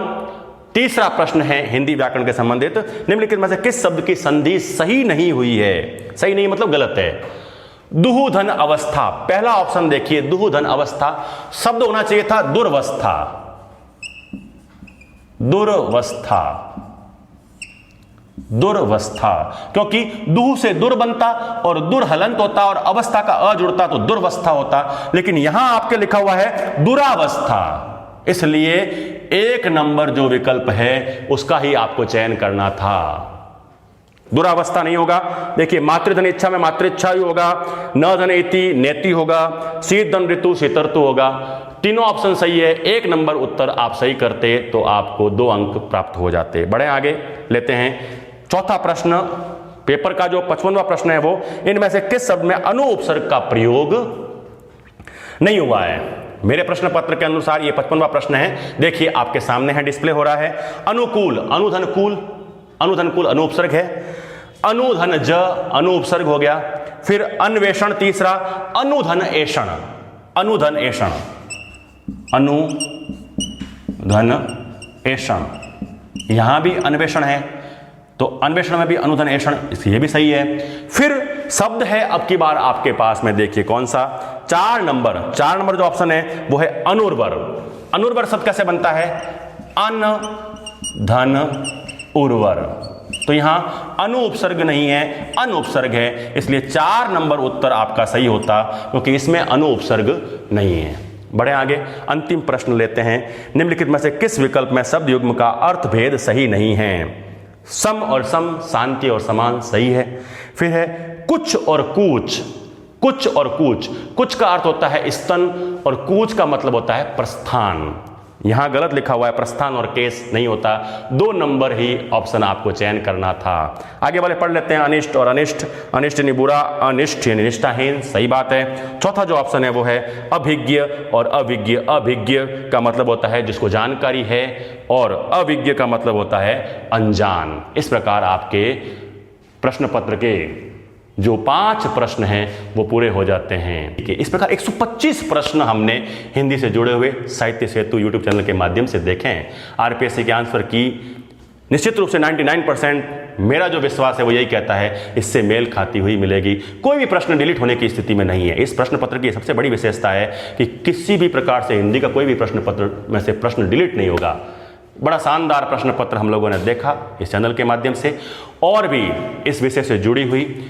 तीसरा प्रश्न है हिंदी व्याकरण के संबंधित। निम्नलिखित में से किस शब्द की संधि सही नहीं हुई है? सही नहीं मतलब गलत है। दुहूधन अवस्था, पहला ऑप्शन देखिए, दुहूधन अवस्था शब्द होना चाहिए था दुर्वस्था, दुर्वस्था, दुर्वस्था, क्योंकि दुह से दुर बनता और दुर हलंत होता और अवस्था का अ जुड़ता तो दुर्वस्था होता, लेकिन यहां आपके लिखा हुआ है दुरावस्था, इसलिए 1 नंबर जो विकल्प है उसका ही आपको चयन करना था। दुरावस्था नहीं होगा। देखिए मातृधन इच्छा में मातृच्छा ही होगा, न धन इति नेति होगा, शीतधन ऋतु शीतर्तु होगा। तीनों ऑप्शन सही है, 1 नंबर उत्तर आप सही करते तो आपको 2 अंक प्राप्त हो जाते। बढ़े आगे, लेते हैं चौथा प्रश्न। पेपर का जो 55वां प्रश्न है वो, इनमें से किस शब्द में अनु उपसर्ग का प्रयोग नहीं हुआ है? मेरे प्रश्न पत्र के अनुसार ये 55वां प्रश्न है। देखिए आपके सामने है, डिस्प्ले हो रहा है। अनुकूल, अनुधन कूल, अनुधन कूल अनु उपसर्ग है। अनुधन ज अनु उपसर्ग हो गया। फिर अन्वेषण तीसरा, अनुधन एषण, अनुधन एषण, अनुधन एषण, यहां भी अन्वेषण है तो अन्वेषण में भी अनुधन एषण, ये भी सही है। फिर शब्द है अब की बार आपके पास में, देखिए कौन सा, 4 नंबर जो ऑप्शन है वो है अनुर्वर। अनुर्वर शब्द कैसे बनता है? अन धन उर्वर, तो यहां अनु उपसर्ग नहीं है, अन उपसर्ग है, इसलिए 4 नंबर उत्तर आपका सही होता, क्योंकि इसमें अनु उपसर्ग नहीं है। बढ़े आगे, अंतिम प्रश्न लेते हैं। निम्नलिखित में से किस विकल्प में शब्द युग्म का अर्थभेद सही नहीं है? सम और सम, शांति और समान सही है। फिर है कुछ और कूच, कुछ और कूच, कुछ का अर्थ होता है स्तन और कूच का मतलब होता है प्रस्थान, यहां गलत लिखा हुआ है, प्रस्थान और केस नहीं होता। 2 नंबर ही ऑप्शन आपको चयन करना था। आगे वाले पढ़ लेते हैं, अनिष्ट और अनिष्ट, अनिष्ट यानी बुरा, अनिष्ट यानी निष्ठाहीन, सही बात है। चौथा जो ऑप्शन है वो है अभिज्ञ और अभिज्ञ। अभिज्ञ का मतलब होता है जिसको जानकारी है और अभिज्ञ का मतलब होता है अनजान। इस प्रकार आपके प्रश्न पत्र के जो 5 प्रश्न हैं वो पूरे हो जाते हैं। इस प्रकार 125 प्रश्न हमने हिंदी से जुड़े हुए साहित्य सेतु यूट्यूब चैनल के माध्यम से देखे हैं। आरपीएससी के आंसर की निश्चित रूप से 99% मेरा जो विश्वास है वो यही कहता है इससे मेल खाती हुई मिलेगी। कोई भी प्रश्न डिलीट होने की स्थिति में नहीं है। इस प्रश्न पत्र की सबसे बड़ी विशेषता है कि किसी भी प्रकार से हिंदी का कोई भी प्रश्न पत्र में से प्रश्न डिलीट नहीं होगा। बड़ा शानदार प्रश्न पत्र हम लोगों ने देखा इस चैनल के माध्यम से, और भी इस विषय से जुड़ी हुई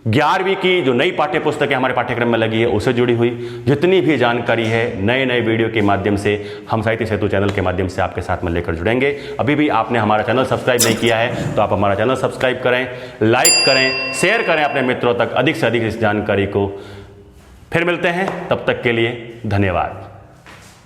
11वीं की जो नई पाठ्य पुस्तकें हमारे पाठ्यक्रम में लगी है उससे जुड़ी हुई जितनी भी जानकारी है नए वीडियो के माध्यम से हम साहित्य सेतु चैनल के माध्यम से आपके साथ में लेकर जुड़ेंगे। अभी भी आपने हमारा चैनल सब्सक्राइब नहीं किया है तो आप हमारा चैनल सब्सक्राइब करें, लाइक करें, शेयर करें अपने मित्रों तक अधिक से अधिक इस जानकारी को। फिर मिलते हैं, तब तक के लिए धन्यवाद।